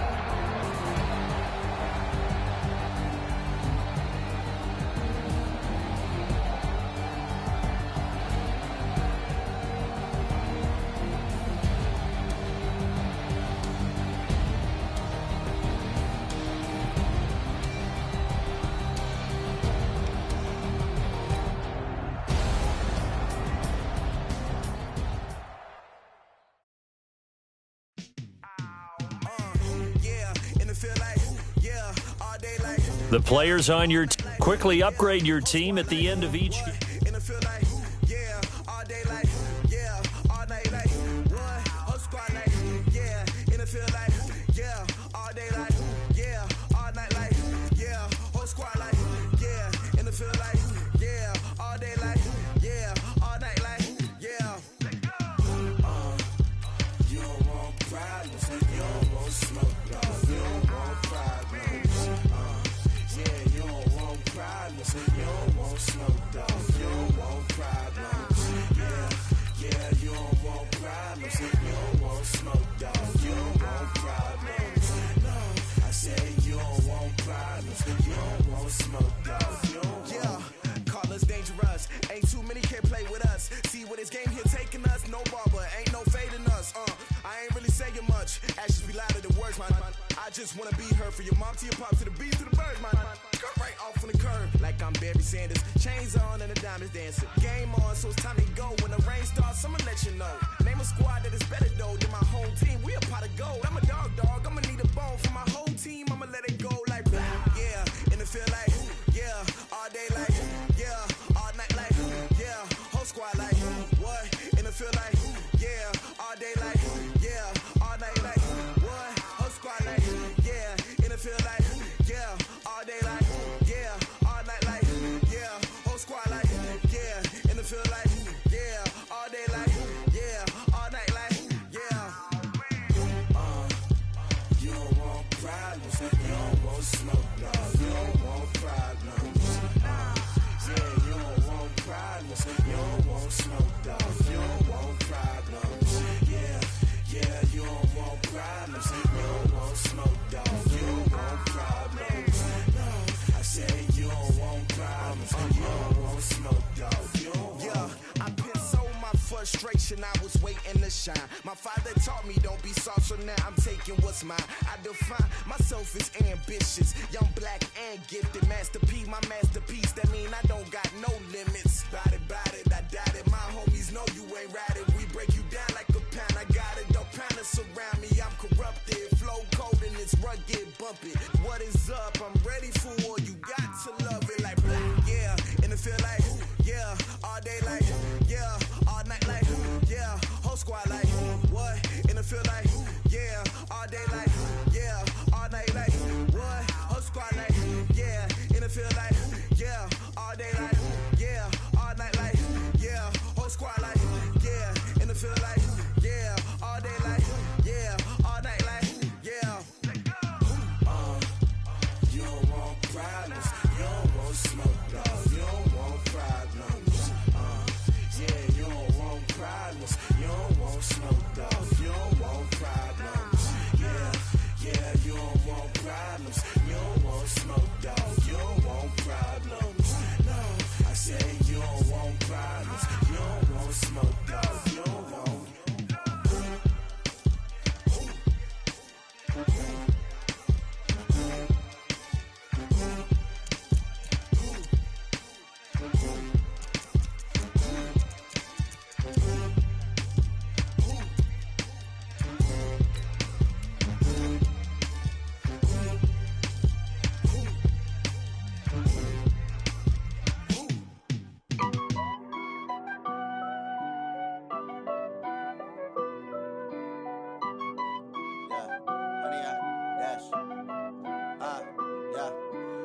The players on your team quickly upgrade your team at the end of each game. Just wanna be her for your mom to your pop to the beat to the birds, man. Skirt right off on the curb like I'm Barry Sanders. Chains on and the diamonds dancing. Game on, so it's time to go. When the rain starts, I'ma let you know. Name a squad that is better though than my home team. We a pot of gold. I'm a dog. I'ma need a bone for my whole team. I'ma let it go like yeah. In the field like yeah. All day like yeah. All night like yeah. Whole squad like what? In the field like yeah. All day like yeah. All night like what? Whole squad like yeah. In the field like yeah. All day like yeah. All night like yeah. Whole squad like yeah. In the field like yeah. All day like yeah. All night like yeah. You don't want problems. You don't want smoke, no. You don't want problems. Yeah, you don't want problems. You don't want smoke, dog. You don't want problems. Yeah, you don't want problems. You don't want smoke, dog. You don't want problems. No, I said you don't want problems. You don't want smoke, dog. You don't want. Yeah, I pissed so my frustration. I was waiting to shine. My father taught me don't be soft, so now I'm taking what's mine. I define myself as ambitious, young, black, and gifted. Master P, my masterpiece. That mean I don't got no limits. Bout it, I doubt it. My homies know you ain't ratted. We break you down like a pound. I got it, don't pound us around me. I'm corrupted, flow cold and it's rugged, bumpy. What is up? I'm ready for war. You got to love it like yeah. In the field like yeah. All day like yeah. All night like yeah. Whole squad like what? In the field like yeah. All day like yeah. All night like what? Whole squad like yeah. In the field like yeah. All day like yeah. All night like yeah. Whole squad like yeah. In the field like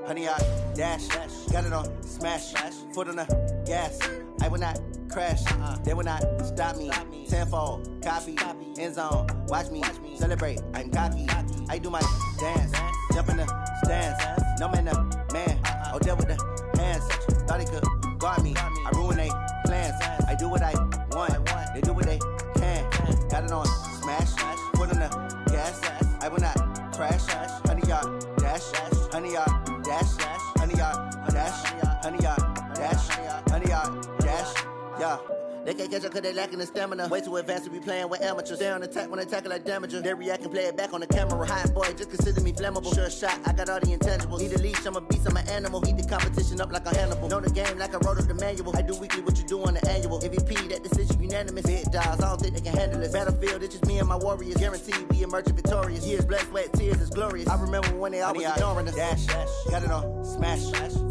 honey, I dash. Got it on smash, foot on the gas. I will not crash, they will not stop me. Tenfold, copy, end zone, watch me celebrate. I'm cocky, I do my dance, jump in the stands. No man, man, oh, deal with the hands. Thought he could guard me, I ruin they plans. I do what I want, they do what they can. Got it on smash, foot on the gas. I will not crash, honey, y'all dash, honey, y'all dash, honey, y'all dash, honey, y'all dash, honey, y'all dash, yeah. They can't catch up cause they lacking the stamina. Way too advanced to be playing with amateurs. They on attack when they tackle like damager. They react and play it back on the camera. Hot boy, just consider me flammable. Sure shot, I got all the intangibles. Need a leash, I'm a beast, I'm an animal. Eat the competition up like a Hannibal. Know the game like I wrote up the manual. I do weekly what you do on the annual. MVP, that decision unanimous. Big dogs, I don't think they can handle it. Battlefield, it's just me and my warriors. Guaranteed we emerge victorious. Years, blood, sweat, tears, it's glorious. I remember when they always ignoring us. Dash, got it on smash,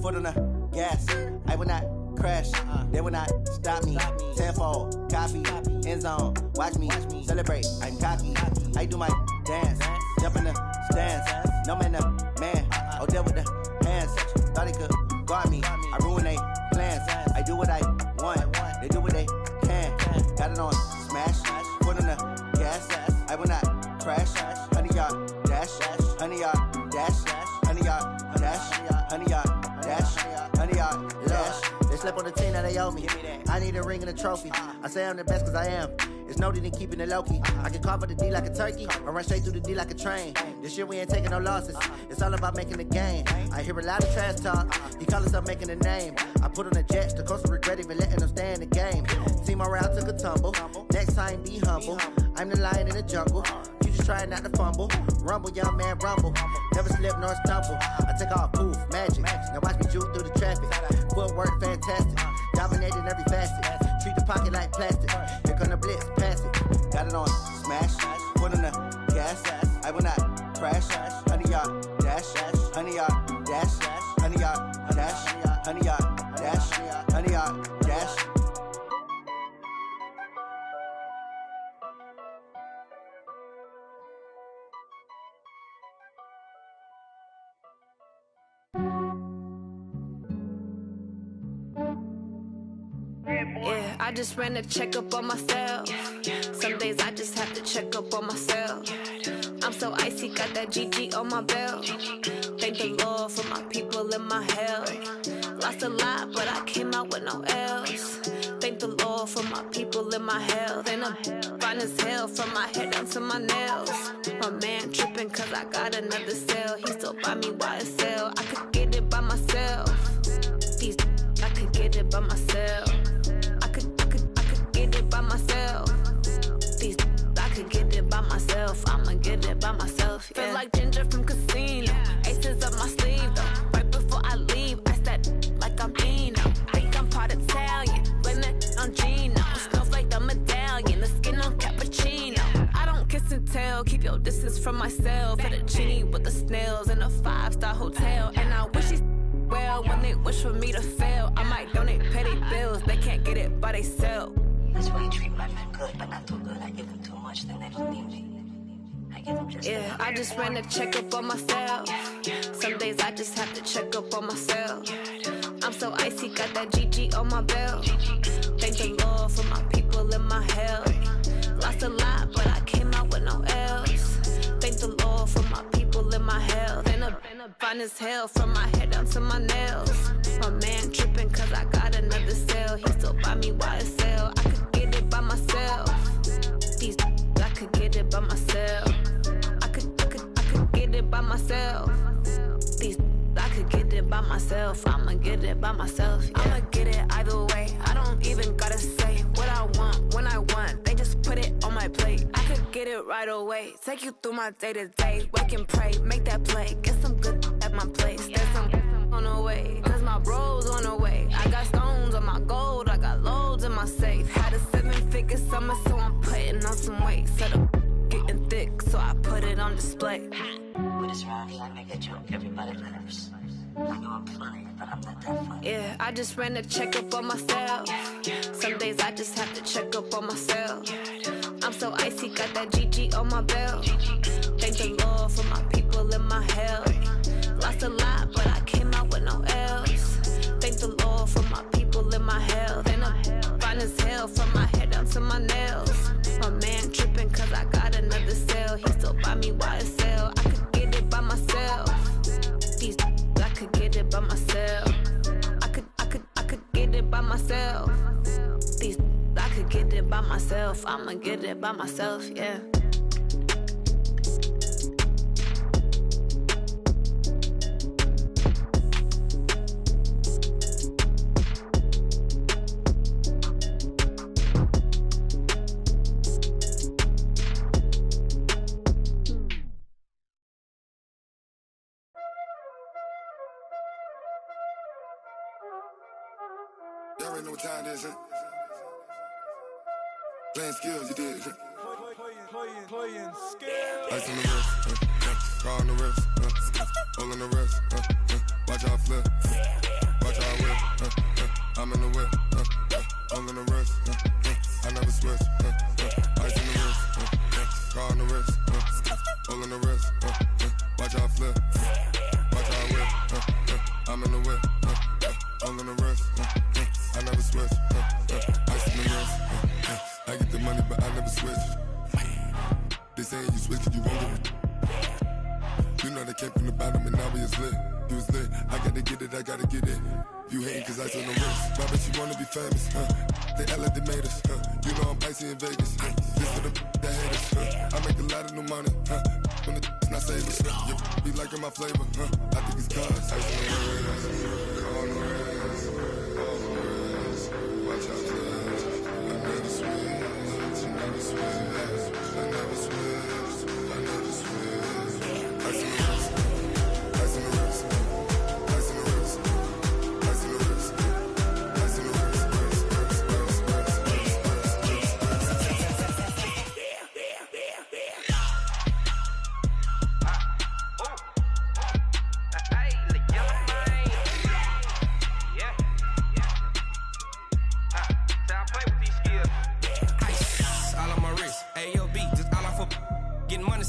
foot on the gas. I will not crash, they will not stop me. Tenfold, copy, end zone, watch me celebrate. I'm cocky, I do my dance, jump in the stands. No man, man, oh, deal with the hands. Thought he could guard me, I ruin they plans. I do what I want, they do what they can. Got it on smash, foot on the gas. I will not crash, honey, y'all dash, honey, y'all dash, honey, y'all dash, honey, y'all dash, honey, y'all dash. They slept on the team that they owe me. I need a ring and a trophy. I say I'm the best cause I am. It's no need in keeping it low-key. I can carve up the D like a turkey or run straight through the D like a train. This year we ain't taking no losses. It's all about making the game. I hear a lot of trash talk. He call himself making a name. I put on the Jets. The coach will regret even letting them stay in the game. Team morale took a tumble. Next time be humble. I'm the lion in the jungle. You just trying not to fumble. Rumble, young man, rumble. Never slip nor stumble. I take off, poof, magic. Now watch me juke through the traffic. Footwork fantastic. Dominating every facet. Treat the pocket like plastic. Here come the blitz, pass it. Got it on smash, foot on the gas. I will not crash, honey, y'all dash, honey, y'all dash, honey, y'all dash, honey, y'all dash, honey, y'all dash. Yeah, I just ran a checkup on myself. Some days I just have to check up on myself. I'm so icy, got that GG on my belt. Thank the Lord for my people in my health. Lost a lot, but I came out with no L's. Thank the Lord for my people in my health. And I'm fine as hell from my head down to my nails. My man tripping cause I got another cell. He still buy me YSL. I could get it by myself. These I could get it by myself. I could get it by myself. These I could get it by myself. I'ma get it by myself. Yeah. Feel like Ginger from Casino. Aces up my sleeve though. Right before I leave, I said like I'm Eno. Think I'm part Italian. Blame it on Gino. Smells like the medallion. The skin on cappuccino. I don't kiss and tell. Keep your distance from myself. At a genie with the snails in a 5-star hotel. And I wish she well when they wish for me to fail. I might donate petty bills. They can't get it by they self. That's why you treat my men good, but not too good. I give them too much, then they don't need me. I give them just yeah, I just ran a checkup on myself. Some days I just have to check up on myself. I'm so icy, got that GG on my belt. Thank the Lord for my people in my health. Lost a lot, but I came out with no L's. Thank the Lord for my people in my health. And I'm fine as hell from my head down to my nails. My man tripping cause I got another cell. He still buy me YSL. I could get it by myself. These I could get it by myself. I could get it by myself. These I could get it by myself. I'ma get it by myself. Yeah. I'ma get it either way. I don't even gotta say what I want when I want. They just put it on my plate. I could get it right away. Take you through my day to day. Wake and pray, make that play. Get some good at my place. There's some on the way. Cause my bro's on the way. I got stones on my gold. I got loads in my safe. Had a 7-figure summer, so I'm putting on some weight. Set up getting thick, so I put it on display. With this round here, I make a joke, everybody laughs. I know I'm funny, but I'm not that funny. Yeah, I just ran a checkup on myself. Some days I just have to check up on myself. I'm so icy, got that GG on my belt. Thank the Lord for my people in my health. Lost a lot, but I came no L's. Thank the Lord for my people in my health. And I'm fine as hell from my head down to my nails. My man tripping cause I got another cell. He still buy me YSL. I could get it by myself. These I could get it by myself. I could get it by myself. These I could get it by myself. I'ma get it by myself, yeah. Y'all already know what time it is, huh? Playing skills, you did, huh? Playing skills. Ice on the wrist, car on the wrist, hole in the wrist, watch out flip, watch out whip, I'm in the whip, hole in the wrist, I never switch, ice on the wrist, car on the wrist, hole in the wrist, watch out flip, watch out whip, I'm in the whip, hole in the wrist, I never switch, ice on the wrist, I get the money but I never switch. They saying you switch cause you won't get it. You know they came from the bottom and now we is lit. You was lit, I gotta get it, I gotta get it. You hating cause I on the wrist. Why bet you wanna be famous, They act like they made us, You know I'm icy in Vegas, This for the that hate us, I make a lot of new money, When the not save us, You be liking my flavor, I think it's cause ice on the wrist, on the wrist, on the wrist. Watch out for this, I never switch, I never switch. I never switch, I never switch. Ice in the wrist, ice in the wrist, ice in the wrist, ice in the wrist, ice in the wrist,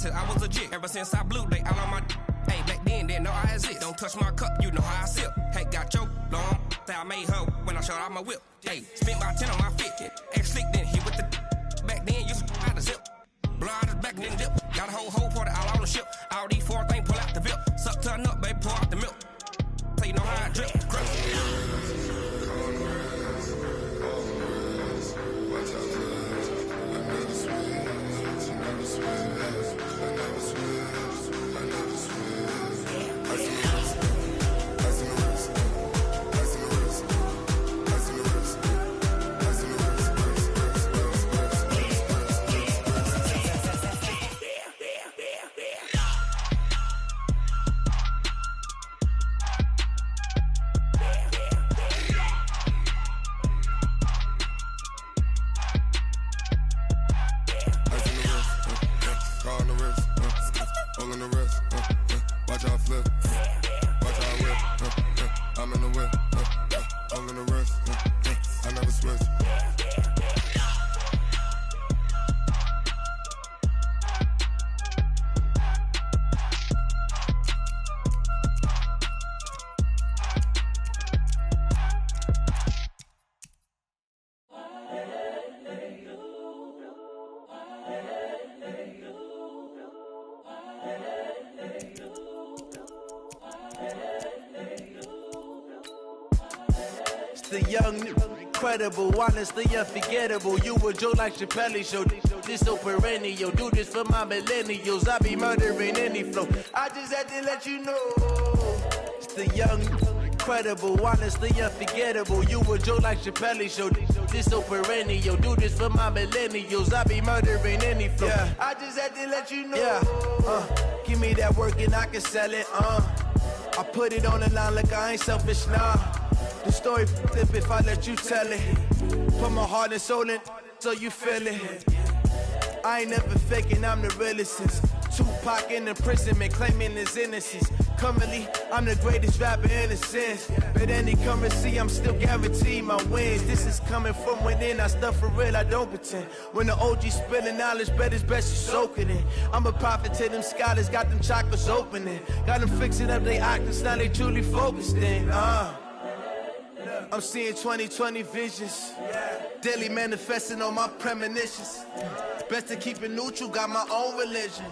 I was legit. Ever since I blew, they all on my hey, back then, didn't know I exist. Don't touch my cup, you know how I sip. Hey, got choked, long. Say I made her when I showed out my whip. Hey, spent about 10 on my fit. Ex slick, then hit with the back then, used to out the zip. Blow out his back, then dip. Got a whole party all on the ship. All these four things, pull out the VIP. Suck to a nut, baby, pour out the milk. So you know how I drip. Crush. Watch out for this. I never switch, I never switch. I never switch, I never switch. Ice in the wrist, ice in the wrist, ice in the wrist, ice in the wrist, ice in the wrist, car on the wrist, hole in the wrist, watch out flip, watch out whip, I'm in the whip, hole in the wrist, I never switch. The young, incredible, honestly unforgettable. You a joke like Chappelle show. This so perennial. Do this for my millennials. I be murdering any flow. I just had to let you know. It's the young, incredible, honestly unforgettable. You a joke like Chappelle show. This so perennial. Do this for my millennials. I be murdering any flow. Yeah. I just had to let you know. Yeah. Give me that work and I can sell it. I put it on the line like I ain't selfish, nah. The story flip if I let you tell it. Put my heart and soul in so you feel it. I ain't never faking, I'm the realest since Tupac in imprisonment claiming his innocence. Currently, I'm the greatest rapper in a sense. But any currency, I'm still guaranteed my wins. This is coming from within, I stuff for real, I don't pretend. When the OG spilling knowledge, bet it's best you soak it in. I'm a prophet to them scholars, got them chakras opening. Got them fixing up they octaves, now they truly focused in. I'm seeing 2020 visions. Daily manifesting on my premonitions. Best to keep it neutral, got my own religion.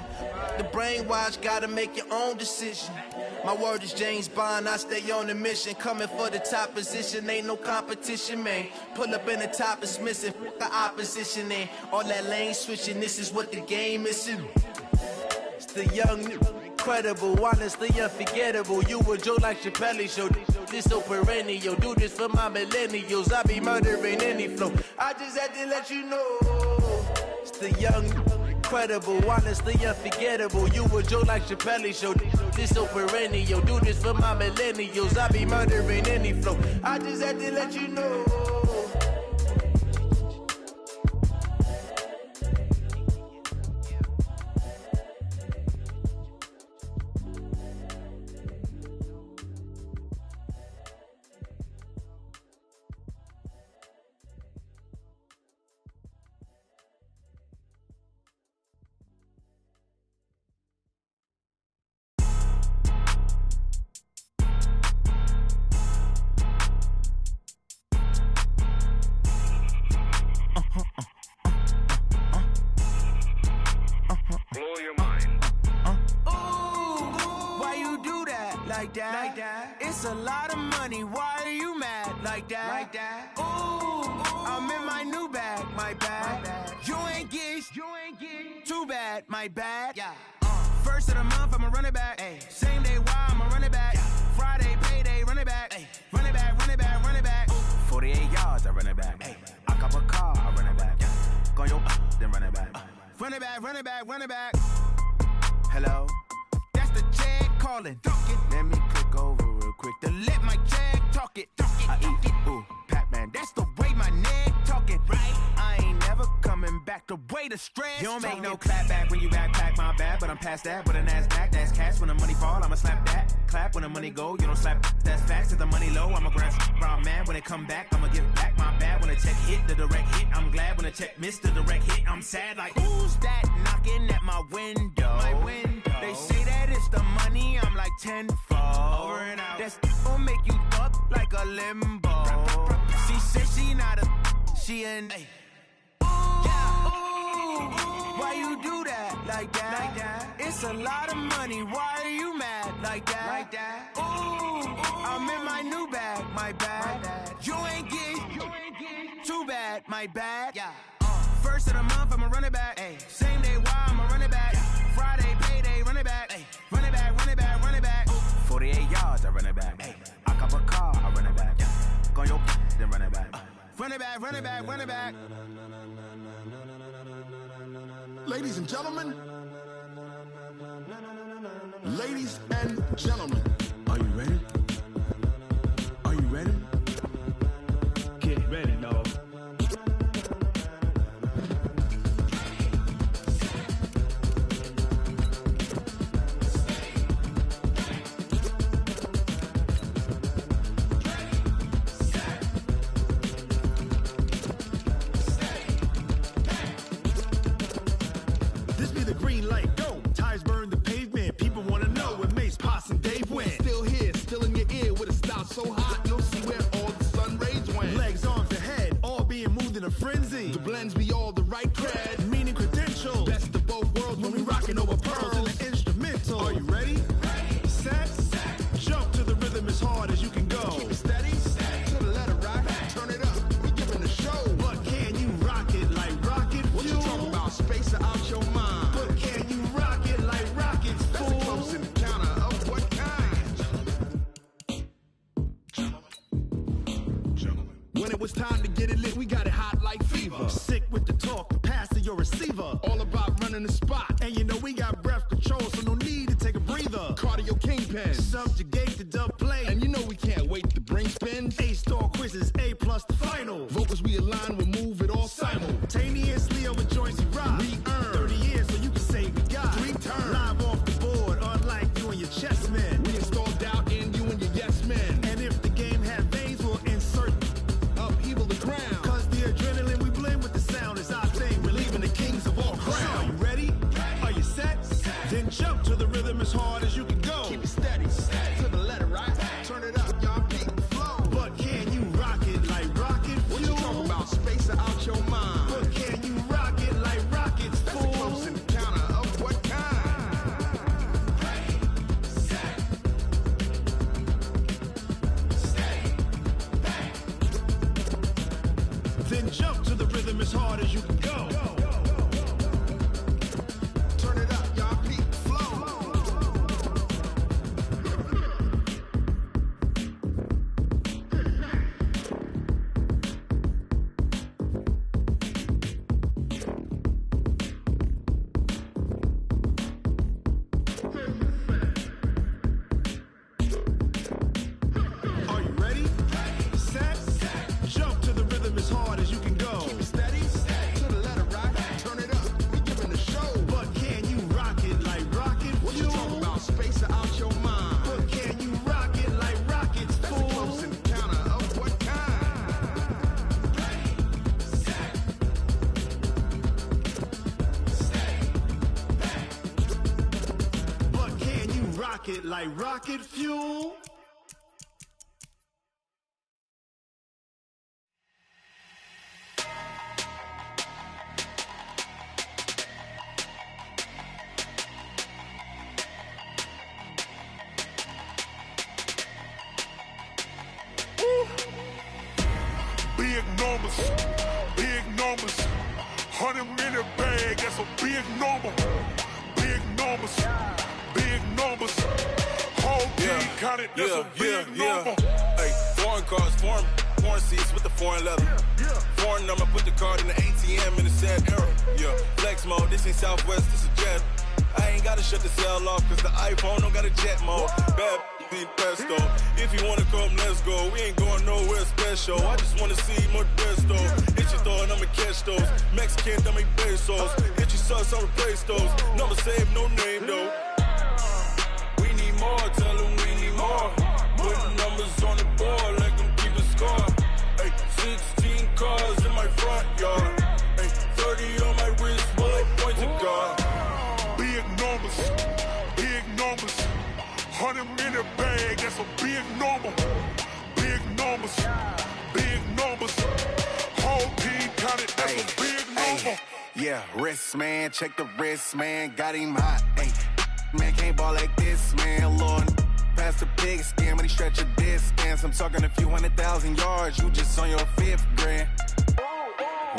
The brainwash, gotta make your own decision. My word is James Bond, I stay on the mission. Coming for the top position, ain't no competition, man. Pull up in the top, it's missing, the opposition ain't. All that lane switching, this is what the game is. It's the young, incredible, honestly unforgettable. You a Joe like Chappelle show. This so perennial, do this for my millennials. I be murdering any flow. I just had to let you know. It's the young, incredible, honestly unforgettable. You a Joe like Chappelle show. This so perennial, do this for my millennials. I be murdering any flow. I just had to let you know. It's a lot of money, why are you mad like that? Ooh, I'm in my new bag, my bad. You ain't get too bad, my bad. First of the month, I'ma run it back. Same day, why I'ma run it back. Friday, payday, run it back. Run it back, run it back, run it back. 48 yards, I run it back. I cop a car, I run it back. Go yo, then run it back. Run it back, run it back, run it back. Hello? That's the jag calling. Let me click over real quick to let my jag talk it. I eat it, ooh, Pac-Man. That's the way my neck talking. Right? I ain't never coming back the way the stress. You don't make no clap back when you backpack, my bad. But I'm past that with a NASDAQ. That's cash when the money fall, I'ma slap that. Clap when the money go, you don't slap. That's facts. If the money low, I'ma grab brown man. When it come back, I'ma give back my bad. When the check hit, the direct hit. I'm glad when the check missed the direct hit. I'm sad like, who's that knocking at my window? My window. They say that it's the money, I'm like tenfold. Over and out. That's gon' make you up like a limbo. She said she not a, she an. Ooh, why you do that like that? It's a lot of money, why are you mad like that? Ooh, I'm in my new bag, my bad. You ain't get too bad, my bad. First of the month, I'ma run it back. Same day, why I'ma run it back. Friday, payday, run it back. Run it back, run it back, run it back. 48 yards, I run it back. I cop a car, I run it back. Go yo, then run it back. Run it back, run it back, run it back. Ladies and gentlemen. Ladies and gentlemen. Are you ready? Are you ready? Get ready, dog. So hot, you'll see where all the sun rays went. Legs, arms, the head, all being moved in a frenzy. The blends be all the right cred, meaning credentials. Best of both worlds when we rockin' over pearls in the instrumental. Are you ready? Ready. Set. Jump to the rhythm as hard as you can go. Keep it steady. To the letter rock. Turn it up. We giving the show. But can you rock it like rocket fuel? What you talking about? Space out your mind. But can you rock it like rockets, fool? That's a close encounter of what kind? When it was time to get it lit, we got it hot like fever. Sick with the talk, pass to your receiver. All about running the spot. And you know we got breath control, so no need to take a breather. Cardio kingpin. Subjugate the dub play. And you know we can't wait to bring spins. A-star quizzes, A+ the final. Vocals we align, we'll move it all simultaneously over joints we rock. We earn 30 years so you can say we got 3 turns. Live off the board, unlike you and your chess men. We it like rocket fuel. Big numbers, big numbers. 100 in a bag, that's a big number. Big numbers, big numbers. Whole team counted, that's a big number. Hey, foreign cars, foreign seats with the foreign leather. Foreign number, put the card in the ATM in the sad era. Yeah, flex mode, this ain't Southwest, this is jet. I ain't gotta shut the cell off, cause the iPhone don't got a jet mode. Bad be pesto. If you wanna come, let's go. We ain't going nowhere special. I just wanna see more pesto. Hit your throw and I'ma catch those. Mexican, dame pesos. Hit your sauce, I'll replace those. Number save, no name though. We need more, tell them we need more. Putting numbers on the board like them keep a score. Hey, 16 cars in my front yard. Hey, 30 on my wrist, bullet point to God. Big numbers, big numbers. 100 in a bag, that's a big number. Big numbers, big numbers. Whole team counted, that's a big number. Yeah, wrist man, check the wrist man, got him hot. Ay, man can't ball like this, man. Lord, past the pig skin, but he stretch a distance. I'm talking a few 100,000 yards, you just on your 5th grand.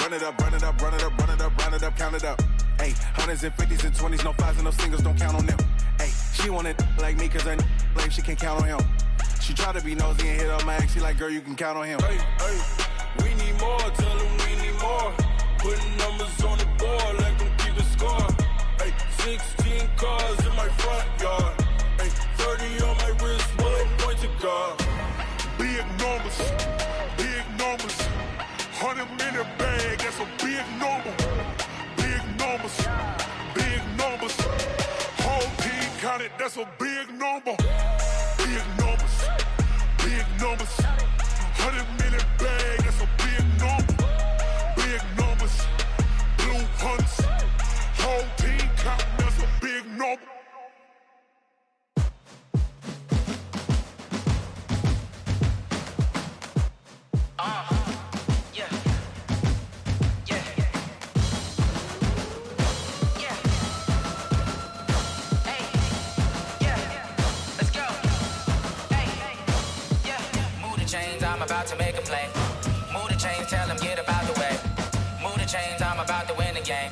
Run it up, run it up, run it up, run it up, run it up, count it up. Ay, 100s and 50s and 20s, no 5s and no singles, don't count on them. Ay, she want it like me, cause her like she can count on him. She try to be nosy and hit up my ex, she like, girl, you can count on him. Hey, hey, we need more, tell them we need more. Putting numbers on the board like them keep a score. Hey, 16 cars in my front yard. Hey, 30 on my wrist, bullet point to God. Big numbers, big numbers. 100 in a bag, that's a big number. Big numbers, big numbers. Whole team counted, that's a big number. Big numbers, big numbers. 100 in a bag, that's a big number. Big numbers, blue hunts. Whole team counting, that's a big number. I'm about to make a play. Move the chains, tell them get about the way. Move the chains, I'm about to win the game.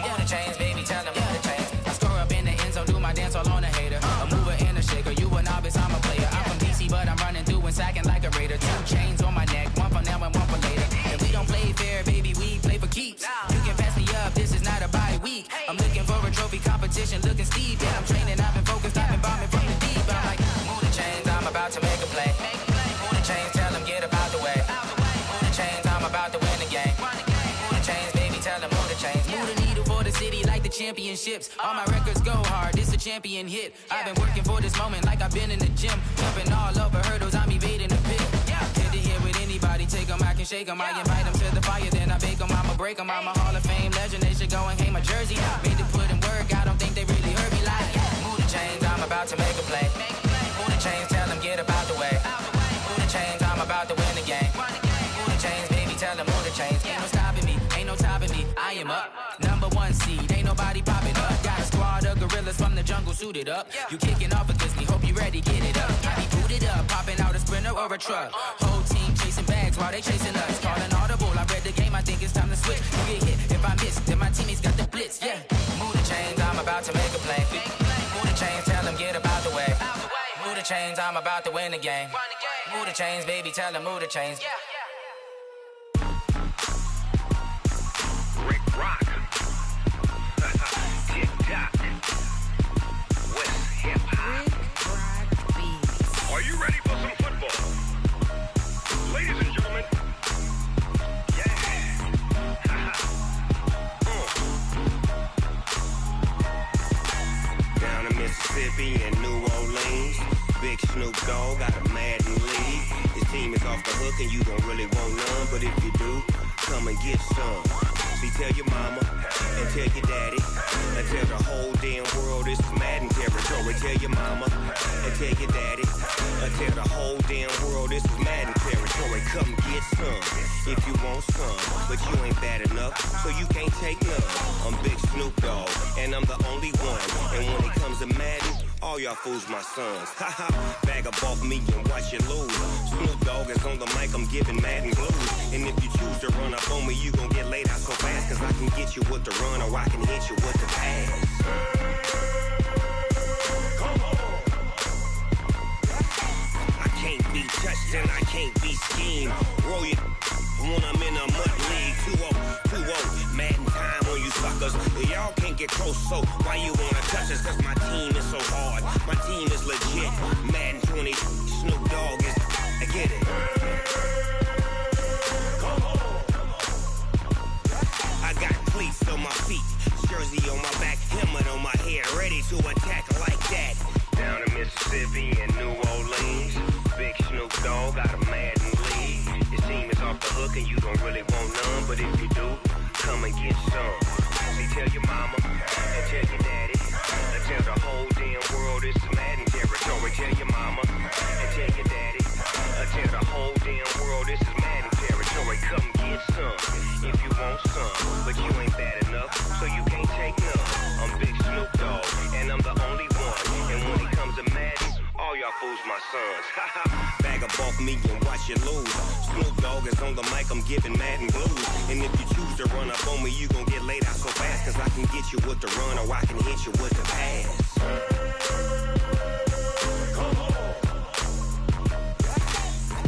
Move the chains, baby, tell them move the chains. I score up in the end zone, do my dance all on a hater. A mover and a shaker, you a novice, I'm a player. I'm from DC, but I'm running through and sacking like a raider. 2 chains on my neck, one for now and one for later. If we don't play fair, baby, we play for keeps. You can pass me up, this is not a bye week. I'm looking for a trophy competition, looking steep. Yeah, I'm training, I've been focused, I've been bombing from the deep. I'm like, move the chains, I'm about to make a play. Move the chains, tell them get about the way. Move the chains, I'm about to win the game. Move the chains, baby, tell them move the chains. Move the needle for the city like the championships. All my records go hard, this a champion hit. I've been working for this moment like I've been in the gym. Jumping all over hurdles, I'm evading the pit. Head to head with anybody, take them, I can shake them. I invite them to the fire, then I bake them, I'ma break them. I'm a Hall of Fame legend, they should go and hang my jersey. Made to put in work, I don't think they really heard me like. Move the chains, I'm about to make a play. Move the chains, tell them get about the way. Move the chains, I'm about to win the game. Move the chains, baby, tell them move the chains. Ain't no stopping me, ain't no topping me. I am up, number 1 seed, ain't nobody popping up. Got a squad of gorillas from the jungle suited up. You kicking off against me, hope you ready, get it up. I be booted up, popping out a sprinter or a truck. Whole team chasing bags while they chasing us. Calling audible, I read the game, I think it's time to switch. You get hit, if I miss, then my teammates got the blitz, yeah. Move the chains, I'm about to make a play. Move the chains, tell them get about the way. Move the chains, I'm about to win the game. Move the chains, baby, tell them move the chains. Rick Rock. TikTok. West Hip Hop. Are you ready for some football? Ladies and gentlemen. Down in Mississippi and New Orleans, Big Snoop Dogg got a Madden league. His team is off the hook and you don't really want none, but if you do, come and get some. See, tell your mama and tell your daddy, And tell the whole damn world this is Madden territory. Tell your mama and tell your daddy. And tell the whole damn world this is Madden territory. Come get some if you want some, but you ain't bad enough, so you can't take none. I'm Big Snoop Dogg, and I'm the only one. And when it comes to Madden, all y'all fools my sons. Haha, bag up off me and watch you lose. Snoop Dogg is on the mic, I'm giving Madden blues. And if you choose to run up on me, you gon' get laid out so fast, cause I can get you with the run or I can hit you with the pass. I can't be touched and I can't be schemed. Roll you when I'm in a mud league. 2-0, Madden time on you suckers. Y'all can't get close, so why you wanna touch us? Cause my team is so hard, my team is legit. Madden 20, Snoop Dogg is, I get it. I got cleats on my feet, jersey on my back, helmet on my head, ready to attack like that. Down in Mississippi and New Orleans, Big Snoop Dogg got a Madden league. His team is off the hook and you don't really want none, but if you do, come and get some. See, tell your mama and tell your daddy, and tell the whole damn world this is Madden territory. Tell your mama and tell your daddy, and tell the whole damn world this is Madden territory. Come get some if you want some, but you ain't bad enough, so you can't take none. I'm Big Snoop Dogg, and I'm the only one. And when it comes to Madden, all y'all fools my sons. Bag up off me and watch you lose. Snoop Dogg is on the mic, I'm giving Madden blues. And if you choose to run up on me, you gon' get laid out so fast, cause I can get you with the run or I can hit you with the pass.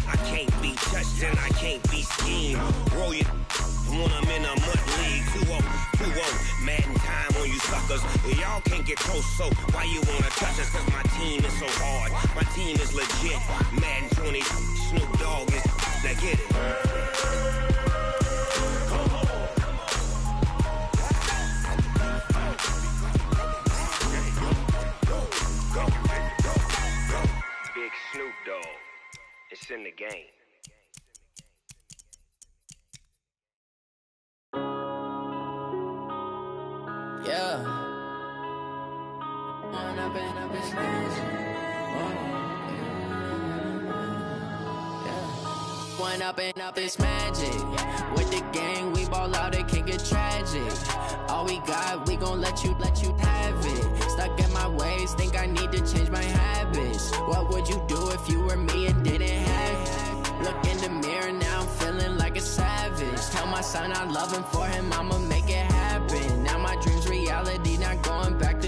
I can't be touched and I can't be schemed. Roll you when I'm in a mud league. 2-0, Madden time on you suckers. Y'all can't get close, so why you wanna touch us? Cause my team is so hard, my team is legit. Madden 20, Snoop Dogg is, now get it. Big Snoop Dogg, it's in the game. Yeah. One up and up is magic. With the gang, we ball out, it can get tragic. All we got, we gon' let you have it. Stuck in my ways, think I need to change my habits. What would you do if you were me and didn't have it? Look in the mirror, now I'm feeling like a savage. Tell my son I love him, for him I'ma make it happen. Now my dream's reality, not going back to.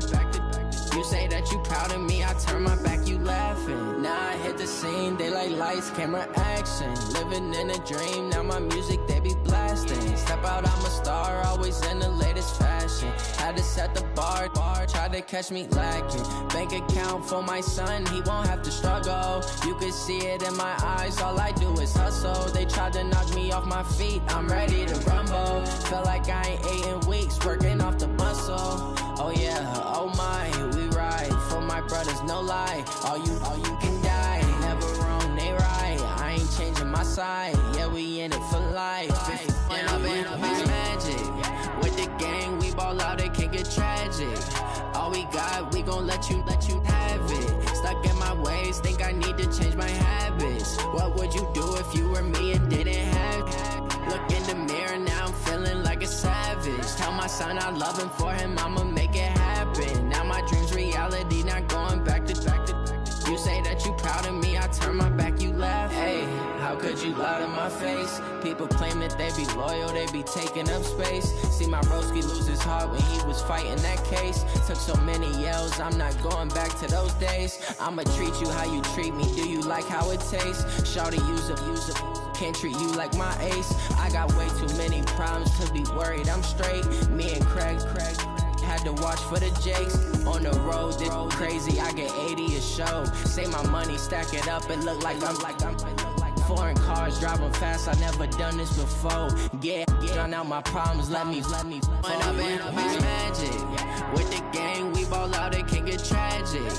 You say that you proud of me, I turn my back, you laughing. Now I hit the scene, they like lights, camera, action. Living in a dream, now my music, they be blasting. Step out, I'm a star, always in the latest fashion. Had to set the bar, try to catch me lacking. Bank account for my son, he won't have to struggle. You can see it in my eyes, all I do is hustle. They tried to knock me off my feet, I'm ready to rumble. Felt like I ain't ate in weeks, working off the muscle. Oh yeah, oh my, we ride for my brothers, no lie. All you can die, never wrong, they right. I ain't changing my side, yeah, we in it for life. When up and up is magic. With the gang, we ball out, it can get tragic. All we got, we gon' let you have it. Stuck in my ways, think I need to change my habits. What would you do if you were me and didn't have it? Look in the mirror, now I'm feeling like a savage. Tell my son I love him, for him I'ma make it happen. Now my dream's reality, not going back to. You say that you proud of me, I turn my back, you laugh. Hey, how could you lie to my face? People claim that they be loyal, they be taking up space. See my broski lose his heart when he was fighting that case. Took so many yells, I'm not going back to those days. I'ma treat you how you treat me, do you like how it tastes? Shawty, use it. Can't treat you like my ace. I got way too many problems to be worried, I'm straight. Me and Craig had to watch for the Jakes. On the road, this crazy, I get 80 a show. Say my money, stack it up, it look like I'm foreign cars, driving fast, I never done this before. Yeah, drown out my problems, let me When up and up is magic. With the gang, we ball out, it can get tragic.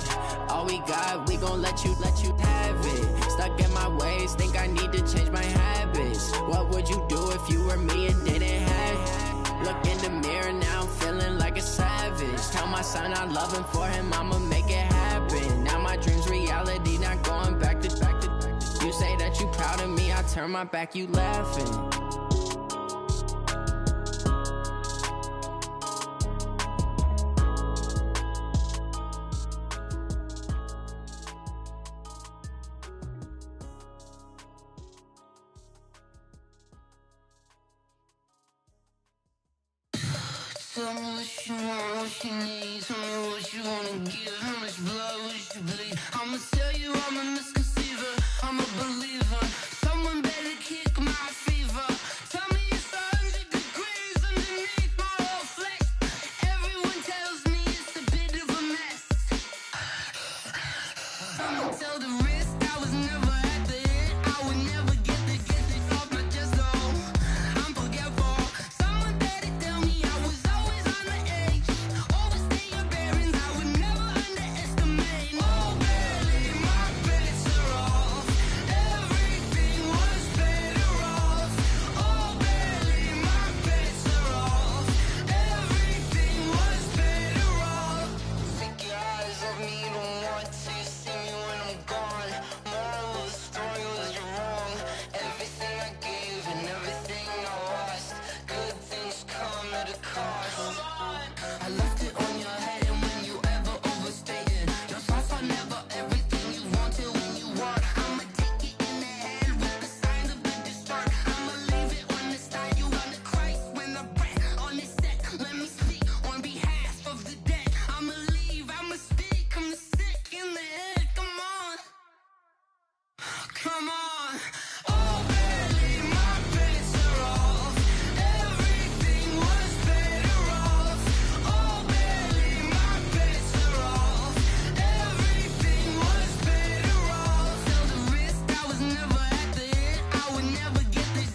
All we got, we gon' let you have it. Stuck in my ways, think I need to change my habits. What would you do if you were me and didn't have it? Look in the mirror, now I'm feeling like a savage. my son, I love him for him, I'ma make it happen. Now my dream's reality, not going back to. You say that you proud of me, I turn my back, you laughing. Tell me what you want, what you need. Tell me what you wanna give. How much blood would you bleed? I'ma tell you I'm a misconceiver. I'm a believer. Someone better kick my fever. Tell me it's 100 degrees underneath my whole flesh. Everyone tells me it's a bit of a mess. I'ma tell the risk I was never at the end. I would never get it off my chest though. I'm forgetful. Someone better tell me I was always on the edge. Overstay your bearings, I would never underestimate. Oh, barely, my bets are off. Everything was better off. Oh, barely, my bets are off. Everything was better off. Take your eyes off me, don't want to see me when I'm gone. Moral of the story was you're wrong. Everything I gave and everything I lost. Good things come at a cost. I left it on your head, and when you ever overstated, your thoughts are never everything you wanted when you want. I'ma take it in the head with the signs of the distort. I'ma leave it on the side. You wanna Christ when I breath on this set. Let me speak on behalf of the dead. I'ma leave, I'ma speak. I'm the sick in the head. Come on, come on. Oh, barely, my bets are off. Everything was better off. Oh, barely, my bets are off. Everything was better off. Tell the risk I was never at the end. I would never get it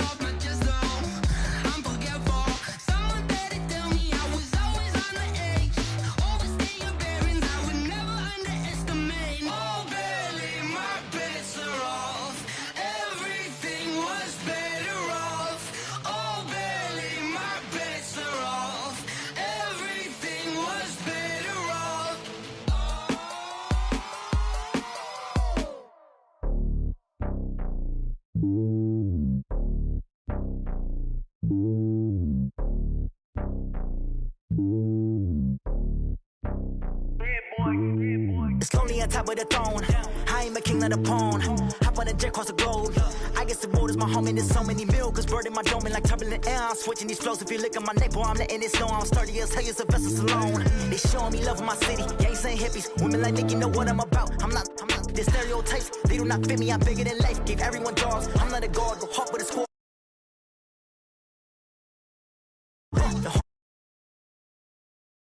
off my chest though. I'm forgetful. Someone better tell me I was always on the edge. Overstay your bearings, I would never underestimate. Oh, barely, my bets are off. Everything was better off. Oh, barely, my bets are off. Everything was better off. It's lonely on top of the throne. I am a king of the pawn. Hop on a jet across the globe. I guess the world is my home and there's so many miracles burning my dome and like turbulent air. I'm switching these flows. If you look at my neck, boy, I'm letting it snow. I'm sturdy as hell, it's a vessel alone. They showing me love in my city. Gangs saying hippies. Women like Nick, you know what I'm about. I'm not the stereotypes. They do not fit me. I'm bigger than life. Gave everyone dogs. I'm not a guard. Go hawk with a score.